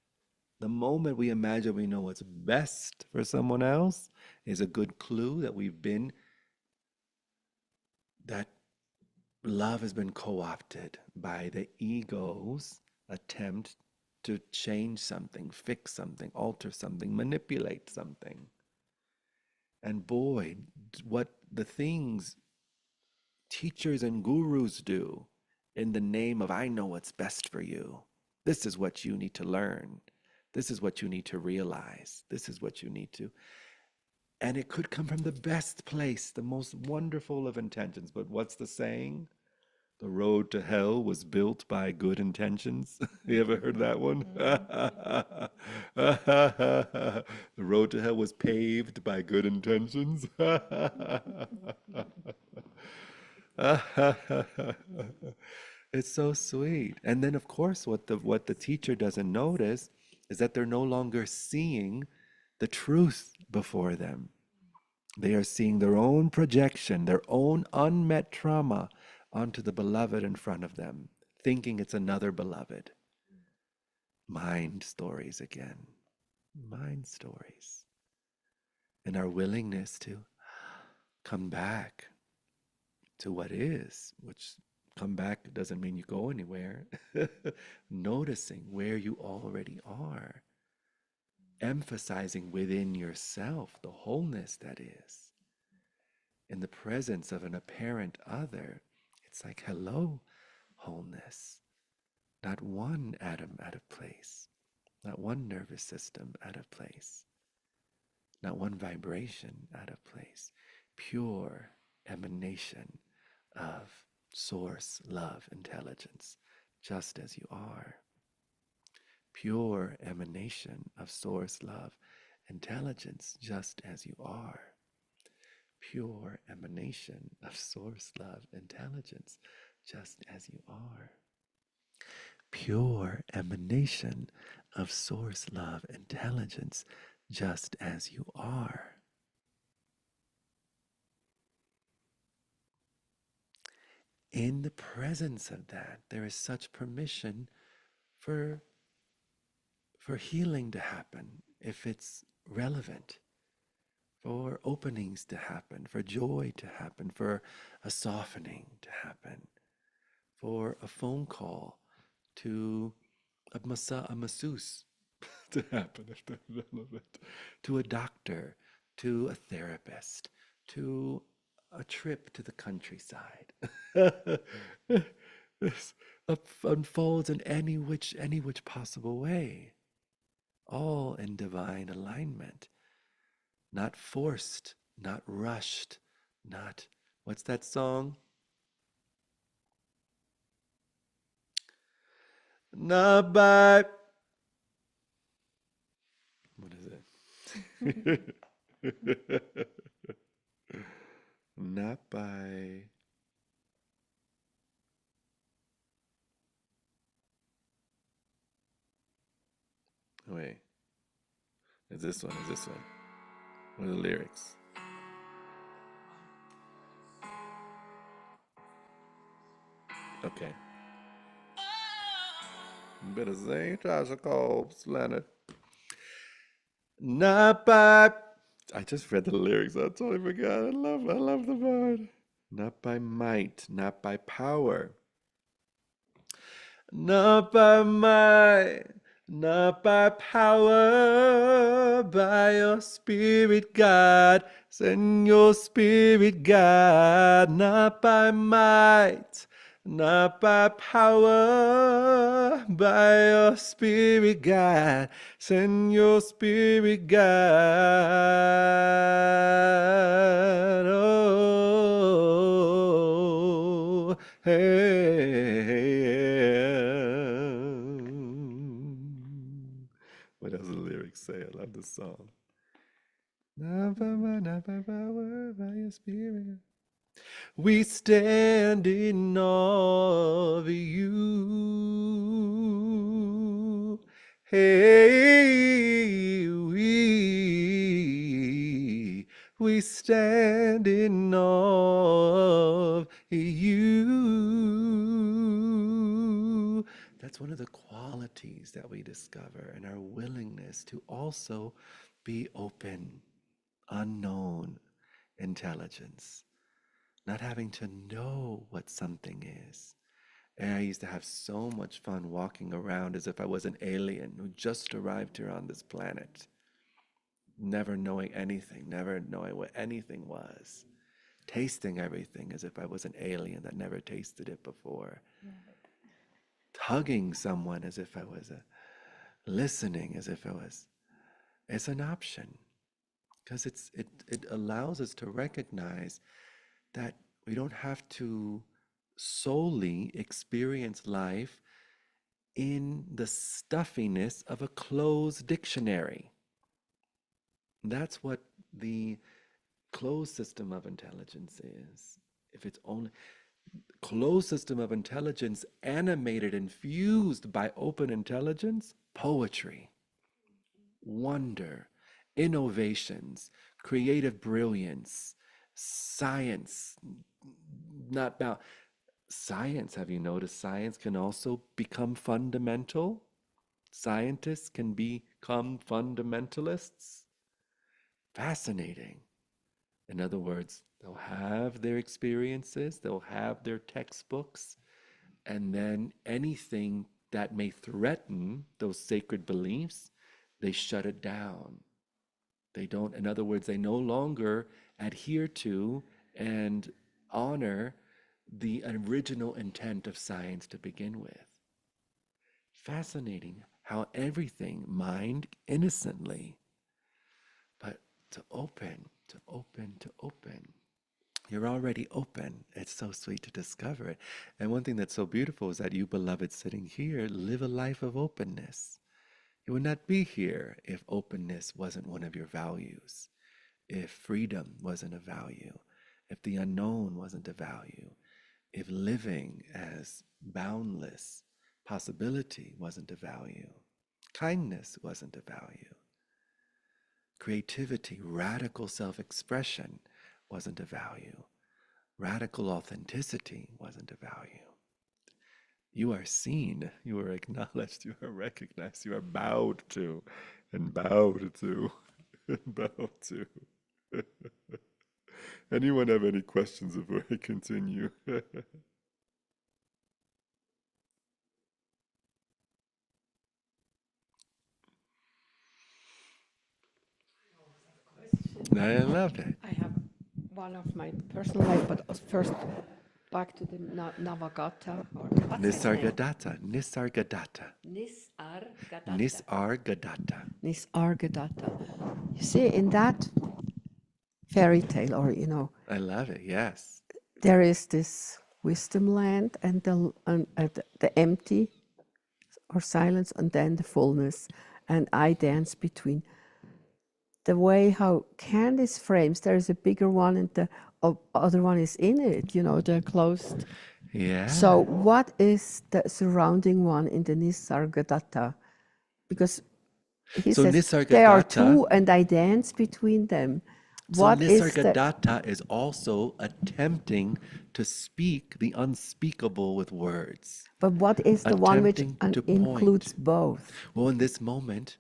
The moment we imagine we know what's best for someone else is a good clue that that love has been co-opted by the ego's attempt to change something, fix something, alter something, manipulate something. And boy, what the things teachers and gurus do in the name of, I know what's best for you. This is what you need to learn. This is what you need to realize. This is what you need to. And it could come from the best place, the most wonderful of intentions. But what's the saying? The road to hell was built by good intentions. You ever heard that one? The road to hell was paved by good intentions. It's so sweet. And then of course what the teacher doesn't notice is that they're no longer seeing the truth before them. They are seeing their own projection, their own unmet trauma onto the beloved in front of them, thinking it's another beloved. Mind stories again. Mind stories. And our willingness to come back to what is, which come back doesn't mean you go anywhere. Noticing where you already are. Emphasizing within yourself the wholeness that is. In the presence of an apparent other, it's like, hello, wholeness. Not one atom out of place. Not one nervous system out of place. Not one vibration out of place. Pure emanation of source, love, intelligence, just as you are. Pure emanation of source, love, intelligence, just as you are. Pure emanation of source, love, intelligence, just as you are. Pure emanation of source, love, intelligence, just as you are. In the presence of that, there is such permission for healing to happen if it's relevant, for openings to happen, for joy to happen, for a softening to happen, for a phone call to a masseuse to happen if they're relevant, to a doctor, to a therapist, to a trip to the countryside. This unfolds in any which possible way, all in divine alignment, not forced, not rushed, not, what's that song? Not by, what is it? Not by, wait, is this one? What are the lyrics? Okay. Better sing, Tasha Cobbs, Leonard. Not by, I just read the lyrics, I totally forgot. I love the part. Not by might, not by power, not by might, not by power, by your spirit, God. Send your spirit, God, not by might, not by power, by your spirit, God. Send your spirit, God. Oh, hey. What else do the lyrics say? I love this song. Not by might, not by power, by your spirit. We stand in awe of you. Hey, we stand in awe of you. That's one of the qualities that we discover in our willingness to also be open, unknown intelligence, not having to know what something is. And I used to have so much fun walking around as if I was an alien who just arrived here on this planet, never knowing anything, never knowing what anything was, tasting everything as if I was an alien that never tasted it before, hugging someone as if I was listening as if it was. It's an option because it allows us to recognize that we don't have to solely experience life in the stuffiness of a closed dictionary. That's what the closed system of intelligence is. If it's only closed system of intelligence animated and fused by open intelligence, poetry, wonder, innovations, creative brilliance, science, not about science. Have you noticed science can also become fundamental? Scientists can become fundamentalists. Fascinating. In other words, they'll have their experiences, they'll have their textbooks, and then anything that may threaten those sacred beliefs, they shut it down. They don't, in other words, they no longer adhere to and honor the original intent of science to begin with. Fascinating how everything mined innocently, but to open, to open, to open. You're already open. It's so sweet to discover it. And one thing that's so beautiful is that you, beloved, sitting here, live a life of openness. You would not be here if openness wasn't one of your values, if freedom wasn't a value, if the unknown wasn't a value, if living as boundless possibility wasn't a value, kindness wasn't a value, creativity, radical self-expression wasn't a value, radical authenticity wasn't a value. You are seen, you are acknowledged, you are recognized, you are bowed to, and bowed to, and bowed to. Anyone have any questions before I continue? I loved it. I have one of my personal life, but first back to the Navagata, or what's his name? Nisargadatta, Nisargadatta, Nisargadatta. Nisargadatta. Nisargadatta. You see, in that fairy tale, or I love it, yes. there is this wisdom land and the empty or silence, and then the fullness, and I dance between. The way how Candice frames, there is a bigger one and the other one is in it, they're closed. Yeah. So what is the surrounding one in the Nisargadatta? Because he So says there are Nisargadatta, two and I dance between them. so What is the, Nisargadatta is also attempting to speak the unspeakable with words, but what is the one which attempting to includes point. both? Well, in this moment,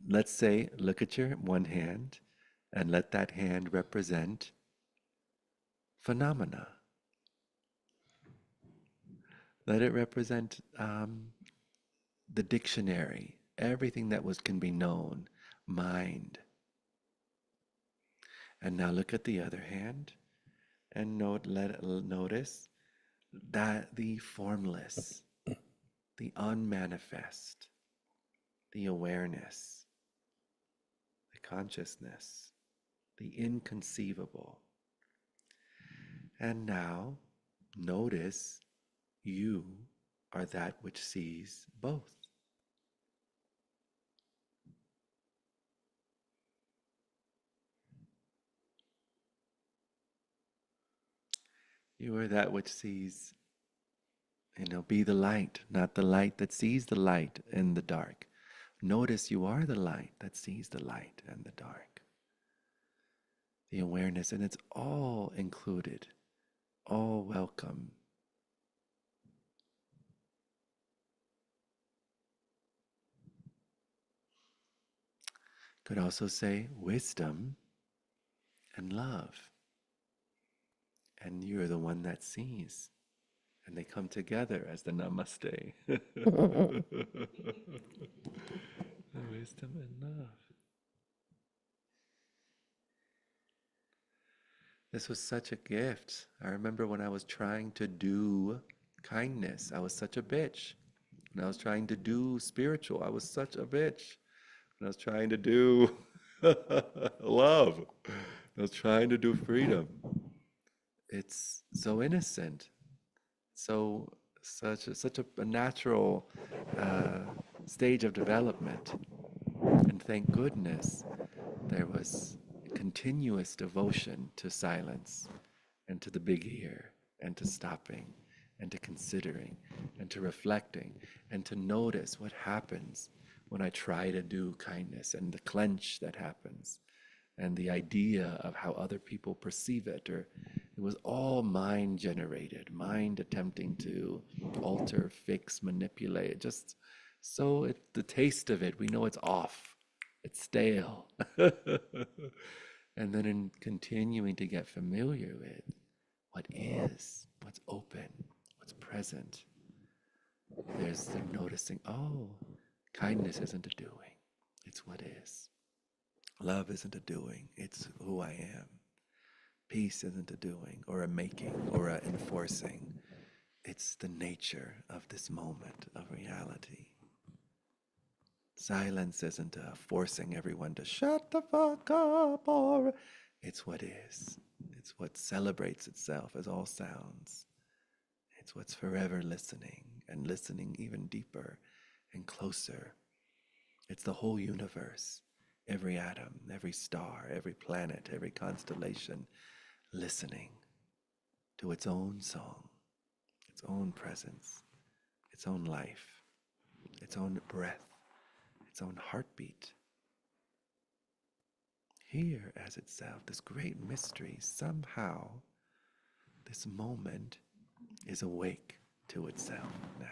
let's say, look at your one hand and let that hand represent phenomena. Let it represent the dictionary, everything that can be known, mind. And now look at the other hand and notice that the formless, the unmanifest, the awareness, the consciousness, the inconceivable. And now notice you are that which sees both. You are that which sees, be the light, not the light that sees the light in the dark, Notice you are the light that sees the light and the dark. The awareness, and it's all included, all welcome. Could also say wisdom and love. And you're the one that sees. And they come together as the namaste. Wisdom and love. This was such a gift. I remember when I was trying to do kindness, I was such a bitch. When I was trying to do spiritual, I was such a bitch. When I was trying to do love, I was trying to do freedom. It's so innocent, so such a natural stage of development. And thank goodness there was continuous devotion to silence and to the big ear and to stopping and to considering and to reflecting and to notice what happens when I try to do kindness and the clench that happens and the idea of how other people perceive it, or it was all mind generated, mind attempting to alter, fix, manipulate. Just so the taste of it, we know it's off, it's stale. And then in continuing to get familiar with what is, what's open, what's present, there's the noticing, oh, kindness isn't a doing, it's what is. Love isn't a doing, it's who I am. Peace isn't a doing or a making or a enforcing. It's the nature of this moment of reality. Silence isn't a forcing everyone to shut the fuck up, or it's what is. It's what celebrates itself as all sounds. It's what's forever listening and listening even deeper and closer. It's the whole universe, every atom, every star, every planet, every constellation, listening to its own song, its own presence, its own life, its own breath, its own heartbeat. Here as itself, this great mystery, somehow this moment is awake to itself now.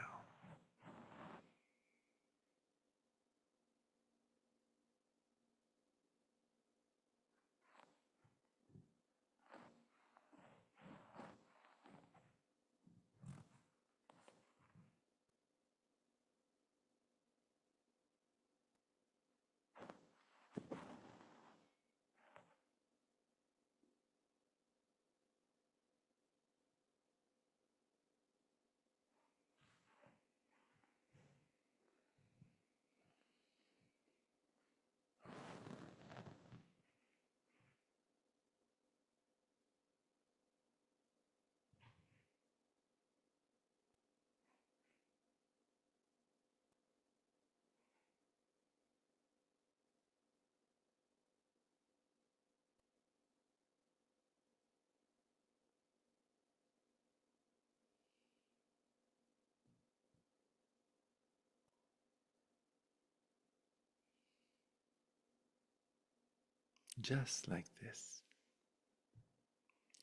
Just like this,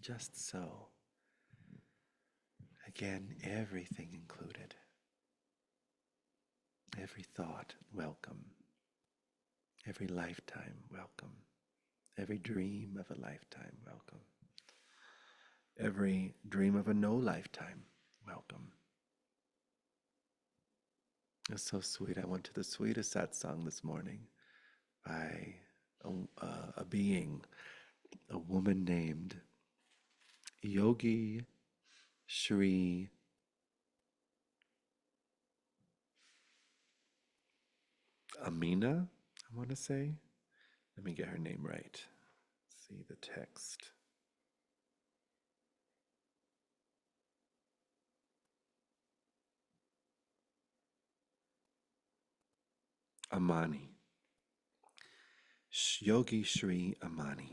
just so. Again, everything included. Every thought, welcome. Every lifetime, welcome. Every dream of a lifetime, welcome. Every dream of a no lifetime, welcome. It's so sweet. I went to the sweetest satsang this morning by a being, a woman named Yogi Shri Amina, I want to say. Let me get her name right. See the text. Amani. Yogi Shri Amani.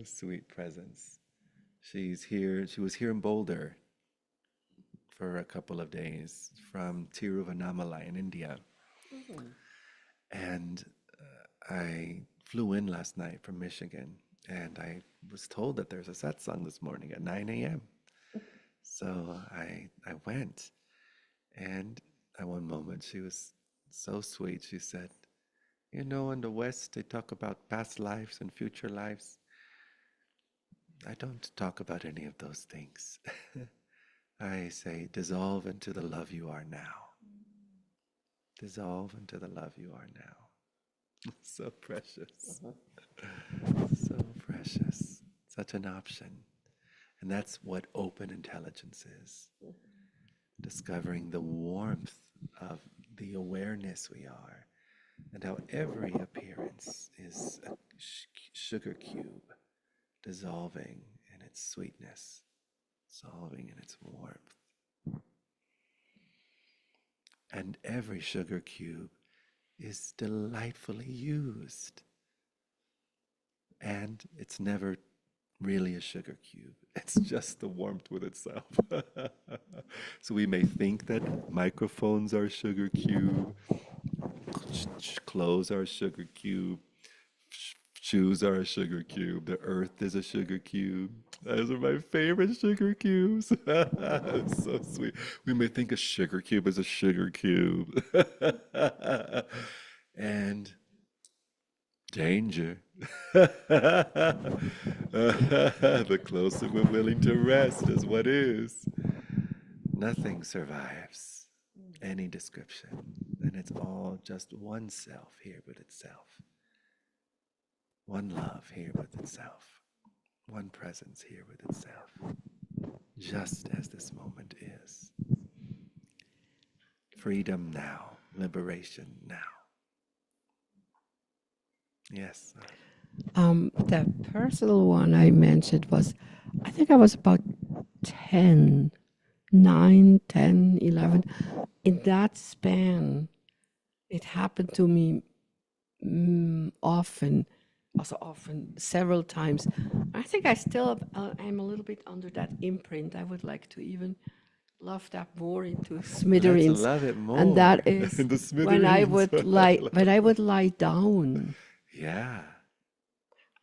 Sweet presence. She's here. She was here in Boulder for a couple of days from Tiruvannamalai in India. And I flew in last night from Michigan, and I was told that there's a satsang this morning at 9 a.m. So I went, and at one moment she was so sweet. She said, "You know, in the West, they talk about past lives and future lives. I don't talk about any of those things. I say, dissolve into the love you are now. Dissolve into the love you are now." So precious. So precious. Such an option. And that's what open intelligence is. Discovering the warmth of the awareness we are, and how every appearance is a sugar cube dissolving in its sweetness, dissolving in its warmth. And every sugar cube is delightfully used. And it's never really a sugar cube. It's just the warmth with itself. So we may think that microphones are a sugar cube, clothes are a sugar cube, shoes are a sugar cube, the earth is a sugar cube. Those are my favorite sugar cubes. It's so sweet. We may think a sugar cube is a sugar cube. And danger. The closer we're willing to rest is what is. Nothing survives any description, and it's all just one self here with itself, one love here with itself, one presence here with itself, just as this moment is. Freedom now, liberation now. Yes. The personal one I mentioned was, I think I was about 10, 9, 10, 11. In that span, it happened to me often, several times. I think I still am a little bit under that imprint. I would like to even love that more into smithereens. Let's love it more. And that is The when I smithereens. when I would lie down. Yeah.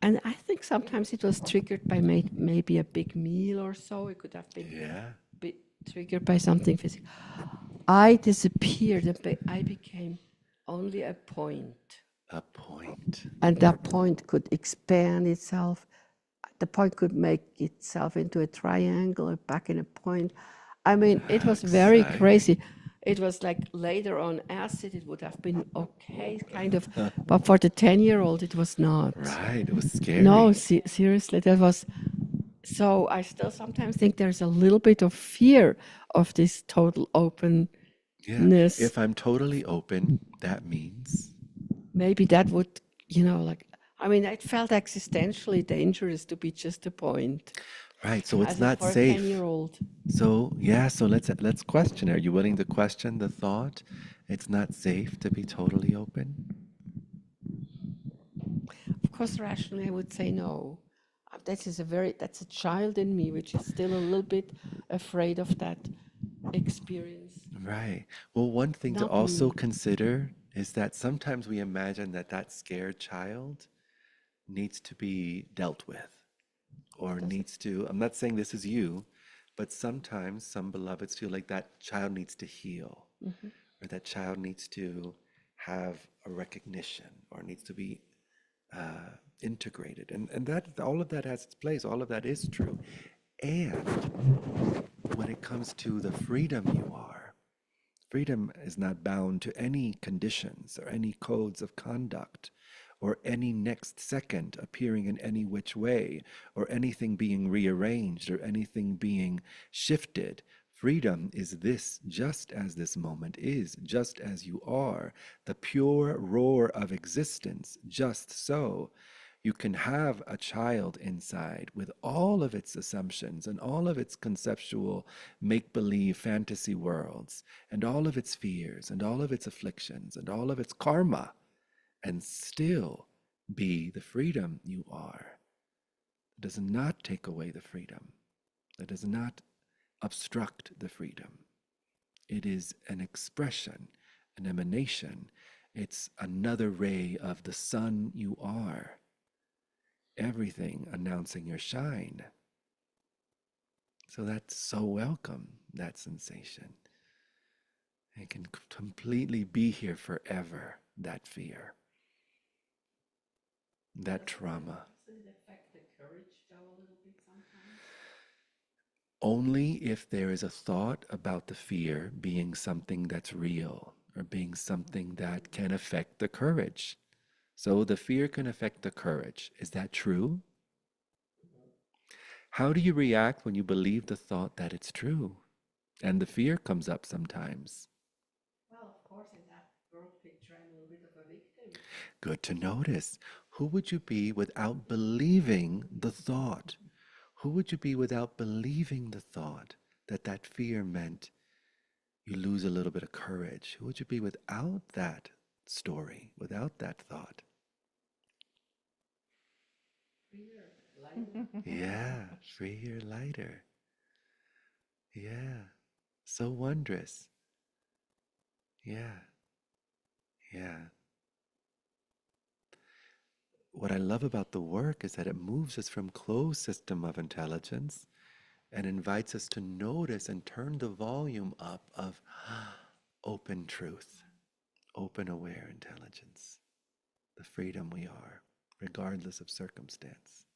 And I think sometimes it was triggered by maybe a big meal or so. It could have been triggered by something physical. I disappeared and I became only a point. A point. And that point could expand itself. The point could make itself into a triangle or back in a point. I mean, it was very crazy. It was like later on acid, it would have been okay, kind of. But for the 10-year-old, it was not. Right. It was scary. No, seriously, that was. So I still sometimes think there's a little bit of fear of this total openness. Yeah. If I'm totally open, that means maybe that would, like, I mean, it felt existentially dangerous to be just a point. Right, so it's not safe. 10-year-old. So let's question. Are you willing to question the thought? It's not safe to be totally open. Of course, rationally, I would say no. That's a child in me, which is still a little bit afraid of that experience. Right. Well, one thing to also consider is that sometimes we imagine that scared child needs to be dealt with. Or needs to, I'm not saying this is you, but sometimes some beloveds feel like that child needs to heal, or that child needs to have a recognition, or needs to be integrated. And that all of that has its place, all of that is true. And when it comes to the freedom you are, freedom is not bound to any conditions or any codes of conduct, or any next second appearing in any which way, or anything being rearranged, or anything being shifted. Freedom is this, just as this moment is, just as you are, the pure roar of existence, just so. You can have a child inside with all of its assumptions and all of its conceptual make-believe fantasy worlds, and all of its fears, and all of its afflictions, and all of its karma, and still be the freedom you are. It does not take away the freedom. It does not obstruct the freedom. It is an expression, an emanation. It's another ray of the sun you are. Everything announcing your shine. So that's so welcome, that sensation. It can completely be here forever, that fear, that trauma. Does it affect the courage though a little bit sometimes? Only if there is a thought about the fear being something that's real or being something that can affect the courage. So the fear can affect the courage. Is that true? How do you react when you believe the thought that it's true and the fear comes up sometimes? Well, of course, in that world picture, I'm a little bit of a victim. Good to notice. Who would you be without believing the thought? Who would you be without believing the thought that that fear meant you lose a little bit of courage? Who would you be without that story, without that thought? Freer, lighter. Yeah, freer, lighter. Yeah, so wondrous. Yeah, yeah. What I love about the work is that it moves us from closed system of intelligence and invites us to notice and turn the volume up of open truth, open aware intelligence, the freedom we are, regardless of circumstance.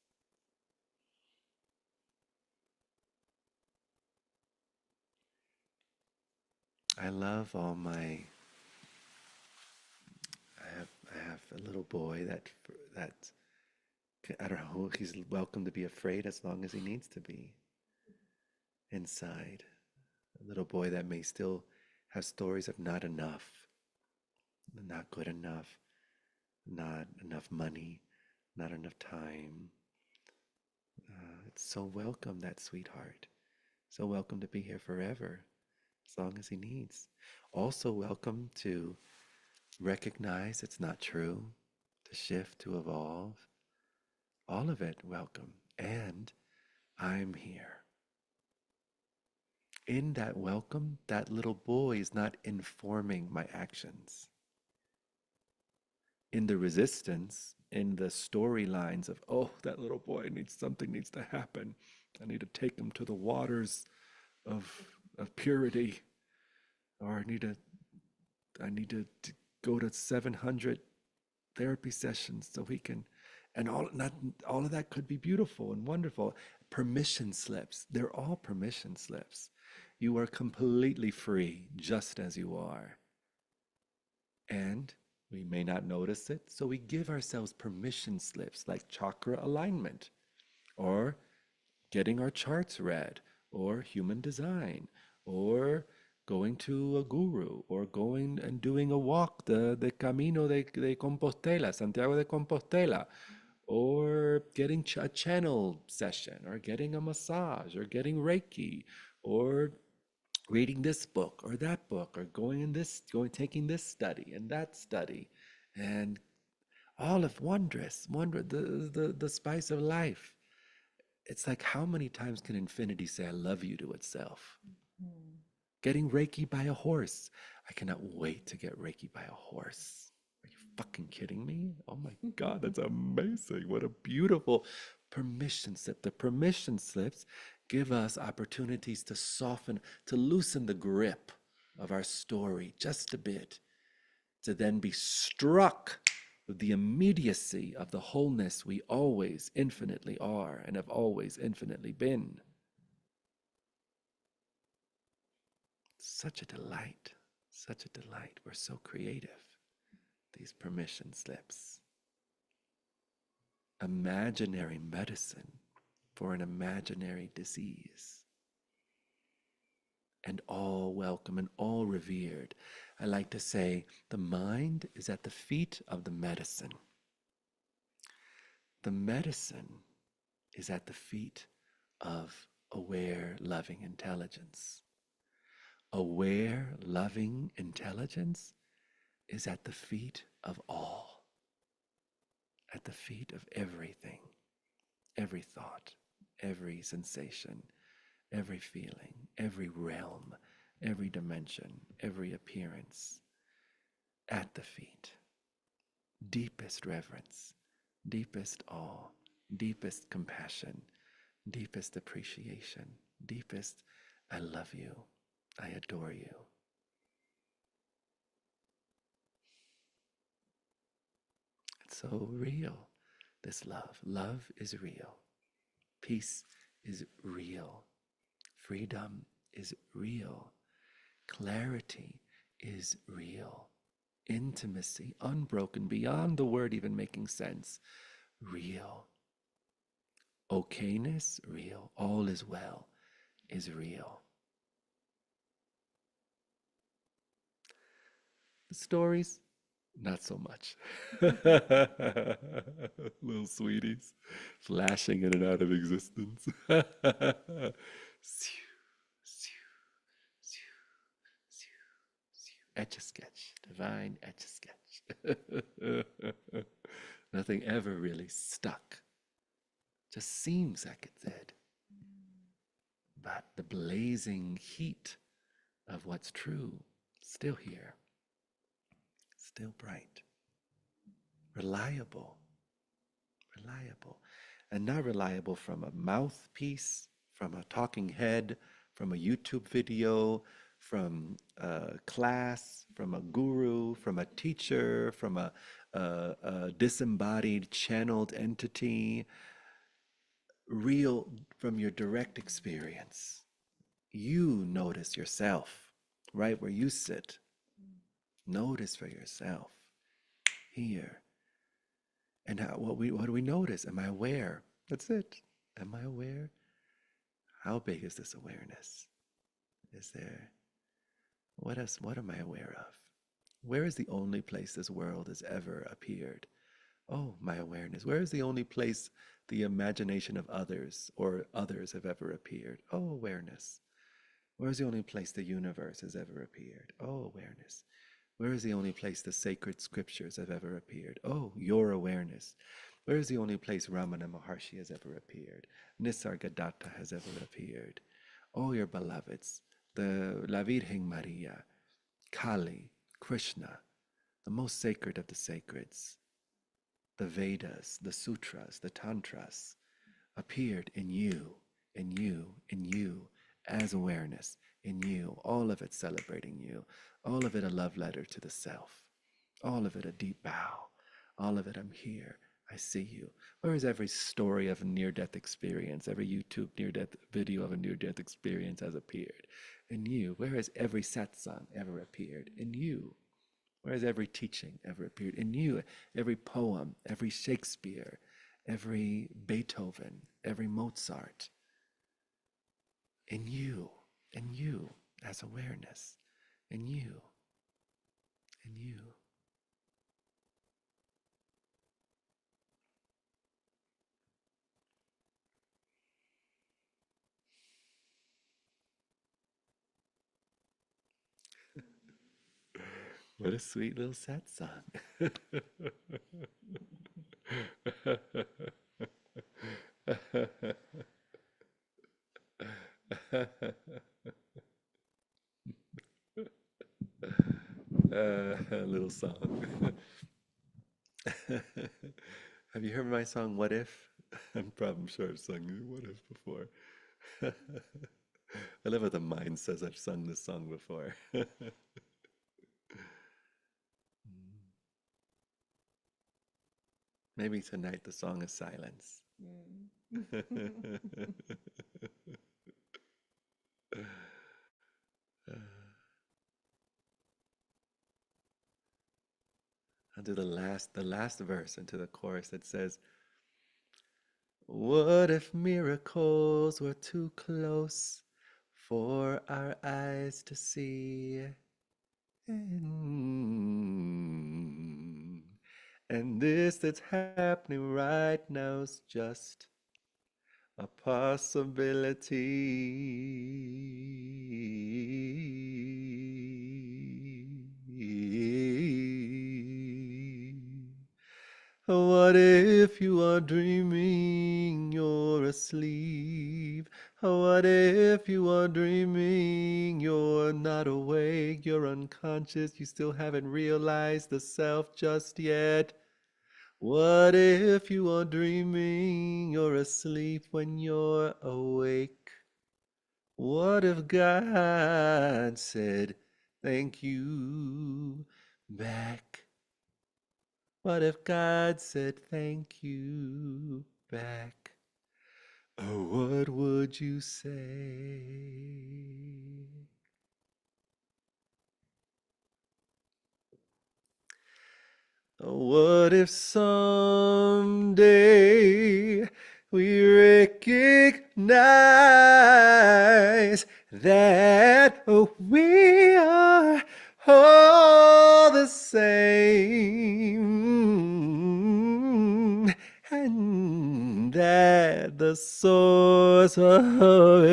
I love all my. I have a little boy that I don't know. He's welcome to be afraid as long as he needs to be. Inside, a little boy that may still have stories of not enough, not good enough, not enough money, not enough time. It's so welcome, that sweetheart. So welcome to be here forever, as long as he needs. Also welcome to recognize it's not true, to shift, to evolve. All of it welcome. And I'm here. In that welcome, that little boy is not informing my actions. In the resistance, in the storylines of, oh, that little boy needs something needs to happen. I need to take him to the waters of purity, or I need to go to 700 therapy sessions so he can, and not all of that could be beautiful and wonderful. Permission slips. They're all permission slips. You are completely free just as you are. And we may not notice it, so we give ourselves permission slips like chakra alignment, or getting our charts read, or human design, or going to a guru, or going and doing a walk, the Camino de Compostela, Santiago de Compostela, or getting a channel session, or getting a massage, or getting Reiki, or reading this book or that book, or taking this study and that study, and all of the spice of life. It's like, how many times can infinity say I love you to itself? Getting Reiki by a horse. I cannot wait to get Reiki by a horse. Are you fucking kidding me? Oh my God, that's amazing. What a beautiful permission slip. The permission slips give us opportunities to soften, to loosen the grip of our story just a bit, to then be struck with the immediacy of the wholeness we always infinitely are and have always infinitely been. Such a delight, such a delight. We're so creative, these permission slips. Imaginary medicine for an imaginary disease. And all welcome and all revered. I like to say the mind is at the feet of the medicine. The medicine is at the feet of aware, loving intelligence. Aware, loving intelligence is at the feet of all, at the feet of everything, every thought, every sensation, every feeling, every realm, every dimension, every appearance at the feet. Deepest reverence, deepest awe, deepest compassion, deepest appreciation, deepest I love you, I adore you. It's so real, this love. Love is real. Peace is real. Freedom is real. Clarity is real. Intimacy, unbroken, beyond the word even making sense, real. Okayness, real. All is well is real. The stories, not so much. Little sweeties flashing in and out of existence. Etch a sketch, divine etch a sketch. Nothing ever really stuck. Just seems like it did. But the blazing heat of what's true, still here, still bright, reliable, reliable, and not reliable from a mouthpiece, from a talking head, from a YouTube video, from a class, from a guru, from a teacher, from a disembodied, channeled entity, real from your direct experience. You notice yourself right where you sit. Notice for yourself here. And what do we notice? Am I aware? That's it. Am I aware? How big is this awareness? Is there, what else? What am I aware of? Where is the only place this world has ever appeared? Oh, my awareness. Where is the only place the imagination of others or others have ever appeared? Oh, awareness. Where is the only place the universe has ever appeared? Oh, awareness. Where is the only place the sacred scriptures have ever appeared? Oh, your awareness. Where is the only place Ramana Maharshi has ever appeared? Nisargadatta has ever appeared. Oh, your beloveds, the La Virgen Maria, Kali, Krishna, the most sacred of the sacreds, the Vedas, the Sutras, the Tantras, appeared in you, in you, in you, as awareness, in you, all of it celebrating you, all of it a love letter to the self, all of it a deep bow, all of it I'm here, I see you. Where is every story of a near-death experience, every YouTube near-death video of a near-death experience has appeared? In you. Where has every satsang ever appeared? In you. Where has every teaching ever appeared? In you. Every poem, every Shakespeare, every Beethoven, every Mozart. In you as awareness. In you. In you. What a sweet little satsang. A little song. Have you heard my song What If? I'm sure I've sung What If before. I love how the mind says I've sung this song before. Maybe tonight the song is silence. I'll do the last verse into the chorus that says, what if miracles were too close for our eyes to see? And this that's happening right now is just a possibility. What if you are dreaming you're asleep? What if you are dreaming? You're not awake, you're unconscious, you still haven't realized the self just yet. What if you are dreaming? You're asleep when you're awake. What if God said thank you back? What if God said thank you back? Oh, what would you say? What if someday we recognize that we are all the same, and that the source of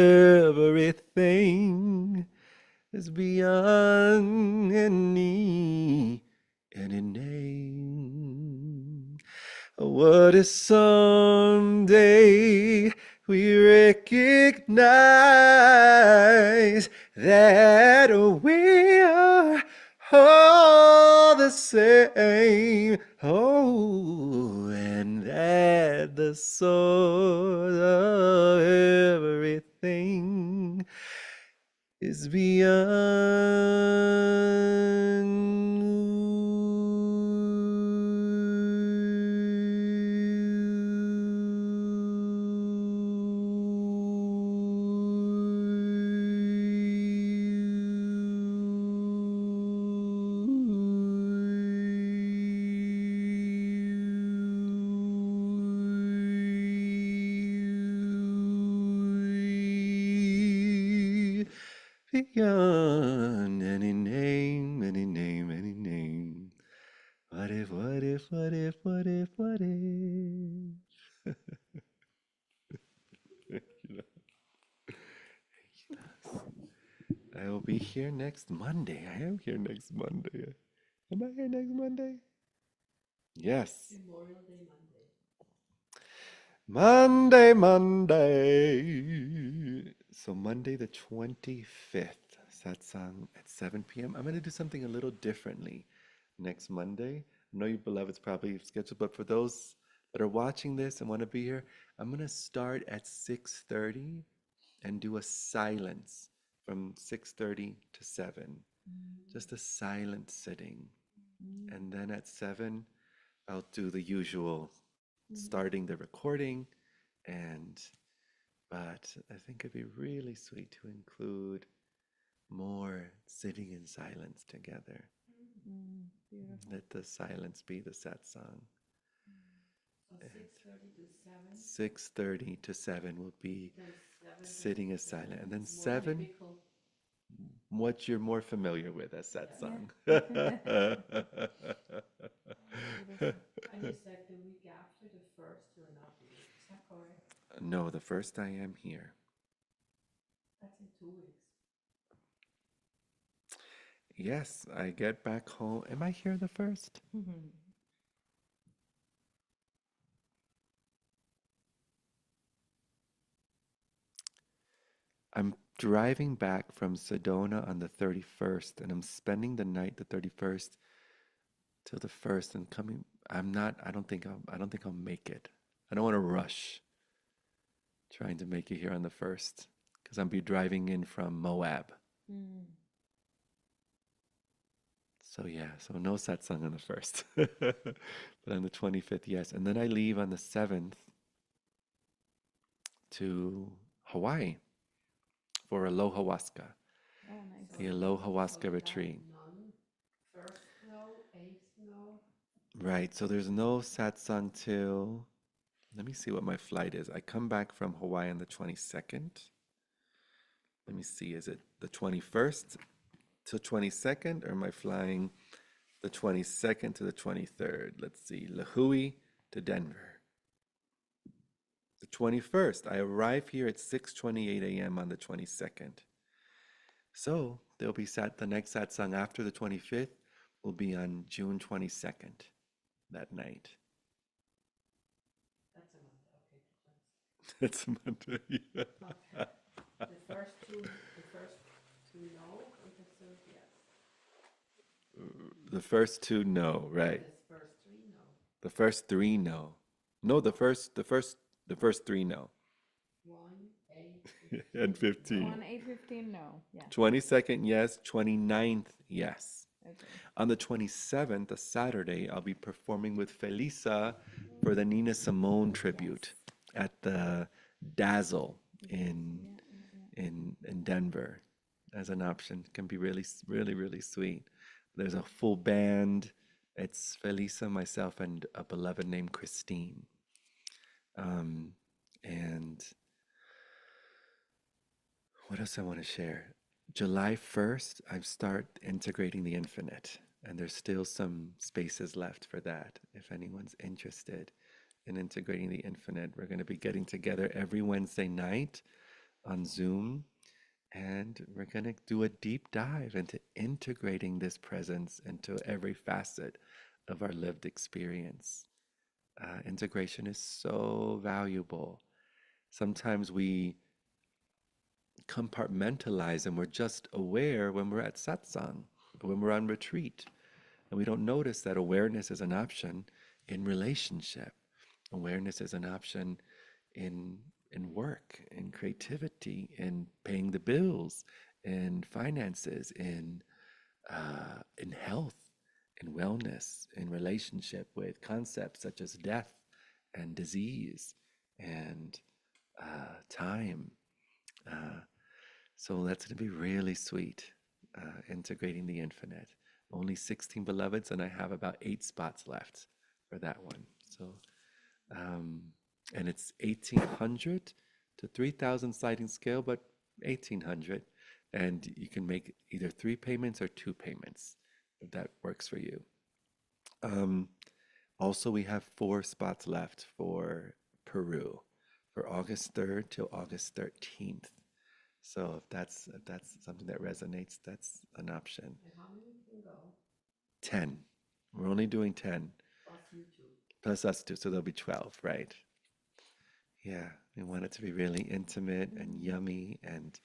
everything is beyond any name. What if someday we recognize that we are all the same? Oh, and that the source of everything is beyond any name, any name, any name. What if, what if, what if, what if, what if? I will be here next Monday. I am here next Monday. Am I here next Monday? Yes. Memorial Day Monday. Monday, Monday. So Monday the 25th, satsang at 7 p.m. I'm going to do something a little differently next Monday. I know you beloveds probably scheduled, but for those that are watching this and want to be here, I'm going to start at 6:30 and do a silence from 6:30 to 7. Just a silent sitting. And then at 7, I'll do the usual starting the recording, and but I think it'd be really sweet to include more sitting in silence together. Beautiful. Let the silence be the satsang. So 6:30 to 7. 6:30 to 7 will be Then 7 sitting as silent, and then is more 7, typical. what you're more familiar with as satsang. Beautiful. And you said the week after the first you're not here. Is that correct? No, the first I am here. That's in 2 weeks. Yes, I get back home. Am I here the first? I'm driving back from Sedona on the 31st, and I'm spending the night the 31st till the 1st and coming. I don't think I'll make it. I don't want to rush trying to make it here on the 1st because I'll be driving in from Moab. So yeah, so no satsang on the 1st. But on the 25th, yes. And then I leave on the 7th to Hawaii for Aloha Waska, Oh, nice. the Aloha Waska retreat. None. First no, eighth no. Right, so there's no satsang till, let me see what my flight is. I come back from Hawaii on the 22nd. Let me see, is it the 21st to 22nd, or am I flying the 22nd to the 23rd? Let's see, Lahui to Denver. The 21st, I arrive here at 6:28 a.m. on the 22nd. So there'll be the next satsang after the 25th will be on June 22nd that night. That's a Monday. Okay. It's Monday. Okay. The first two no, and the third yes. The first two, no, right? The first three no. The first three, no. No, the first three, no. 1, 8, And 15. 15. 1, 8, 15, no. Yeah. 22nd, yes. 29th, yes. Okay. On the 27th, a Saturday, I'll be performing with Felisa for the Nina Simone tribute at the Dazzle in Yeah, yeah, yeah. in Denver as an option. It can be really sweet. There's a full band. It's Felisa, myself, and a beloved named Christine. Um, and what else I want to share? July 1st, I start integrating the infinite, and there's still some spaces left for that. If anyone's interested in integrating the infinite, we're going to be getting together every Wednesday night on Zoom, and we're going to do a deep dive into integrating this presence into every facet of our lived experience. Integration is so valuable. Sometimes we compartmentalize and we're just aware when we're at satsang, when we're on retreat. And we don't notice that awareness is an option in relationship. Awareness is an option in work, in creativity, in paying the bills, in finances, in health, in wellness, in relationship with concepts such as death and disease and time. Uh, so that's going to be really sweet, integrating the infinite. Only 16 beloveds, and I have about 8 spots left for that one. So, um, and it's 1800 to 3000 sliding scale, but 1800. And you can make either 3 payments or 2 payments if that works for you. Um, Also, we have 4 spots left for Peru for August 3rd till August 13th. So if that's something that resonates, that's an option. And how many can go? 10. We're only doing 10 Plus you two. plus us two, so there'll be 12, right? Yeah, we want it to be really intimate and yummy and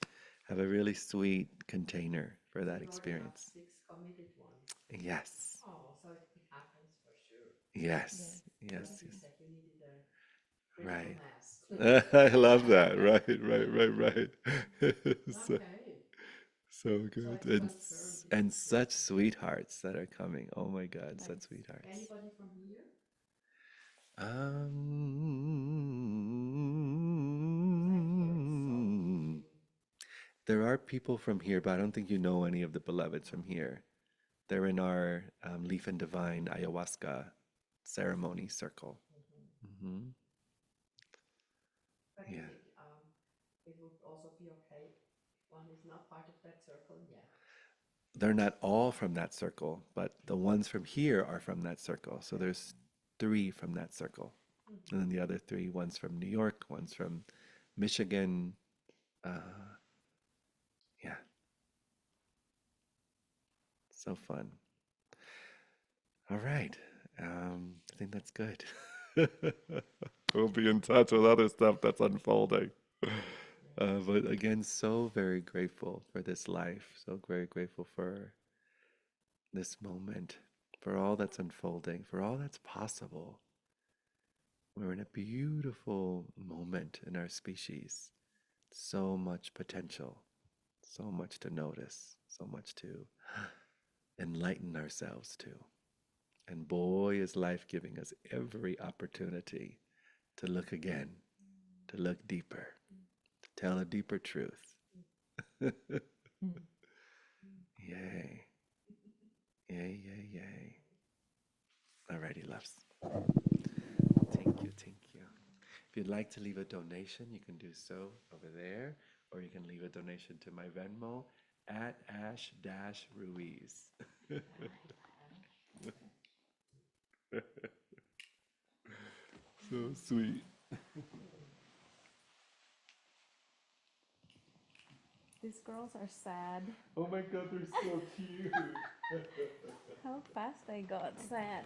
have a really sweet container for that You already have experience. 6 committed ones. Yes, Oh, so it happens for sure. yes, Yes. yes, Just you yes. said you needed a Right. critical mass. I love that. Right. So, Okay. so So good. it's confirmed this And is such sweethearts that are coming. Oh my God, such Nice. sweethearts. anybody from here? Because I've heard so Um, few. there are people from here, but I don't think you know any of the beloveds from here. They're in our Leaf and Divine ayahuasca ceremony circle. Hmm. But Yeah. it would also be okay if one is not part of that circle. Yeah. They're not all from that circle, but the ones from here are from that circle. So there's 3 from that circle. And then the other 3, one's from New York, one's from Michigan. Uh, yeah, so fun. All right. I think that's good. We'll be in touch with other stuff that's unfolding. But again, so very grateful for this life. So very grateful for this moment, for all that's unfolding, for all that's possible. We're in a beautiful moment in our species. So much potential, so much to notice, so much to enlighten ourselves to. And boy, is life giving us every opportunity to look again, to look deeper, to tell a deeper truth. Yay. Yay, yay, yay. Alrighty, loves. Thank you, thank you. If you'd like to leave a donation, you can do so over there, or you can leave a donation to my Venmo at Ash-Ruiz. So sweet. These girls are sad. Oh my God, they're so cute. How fast I got sad.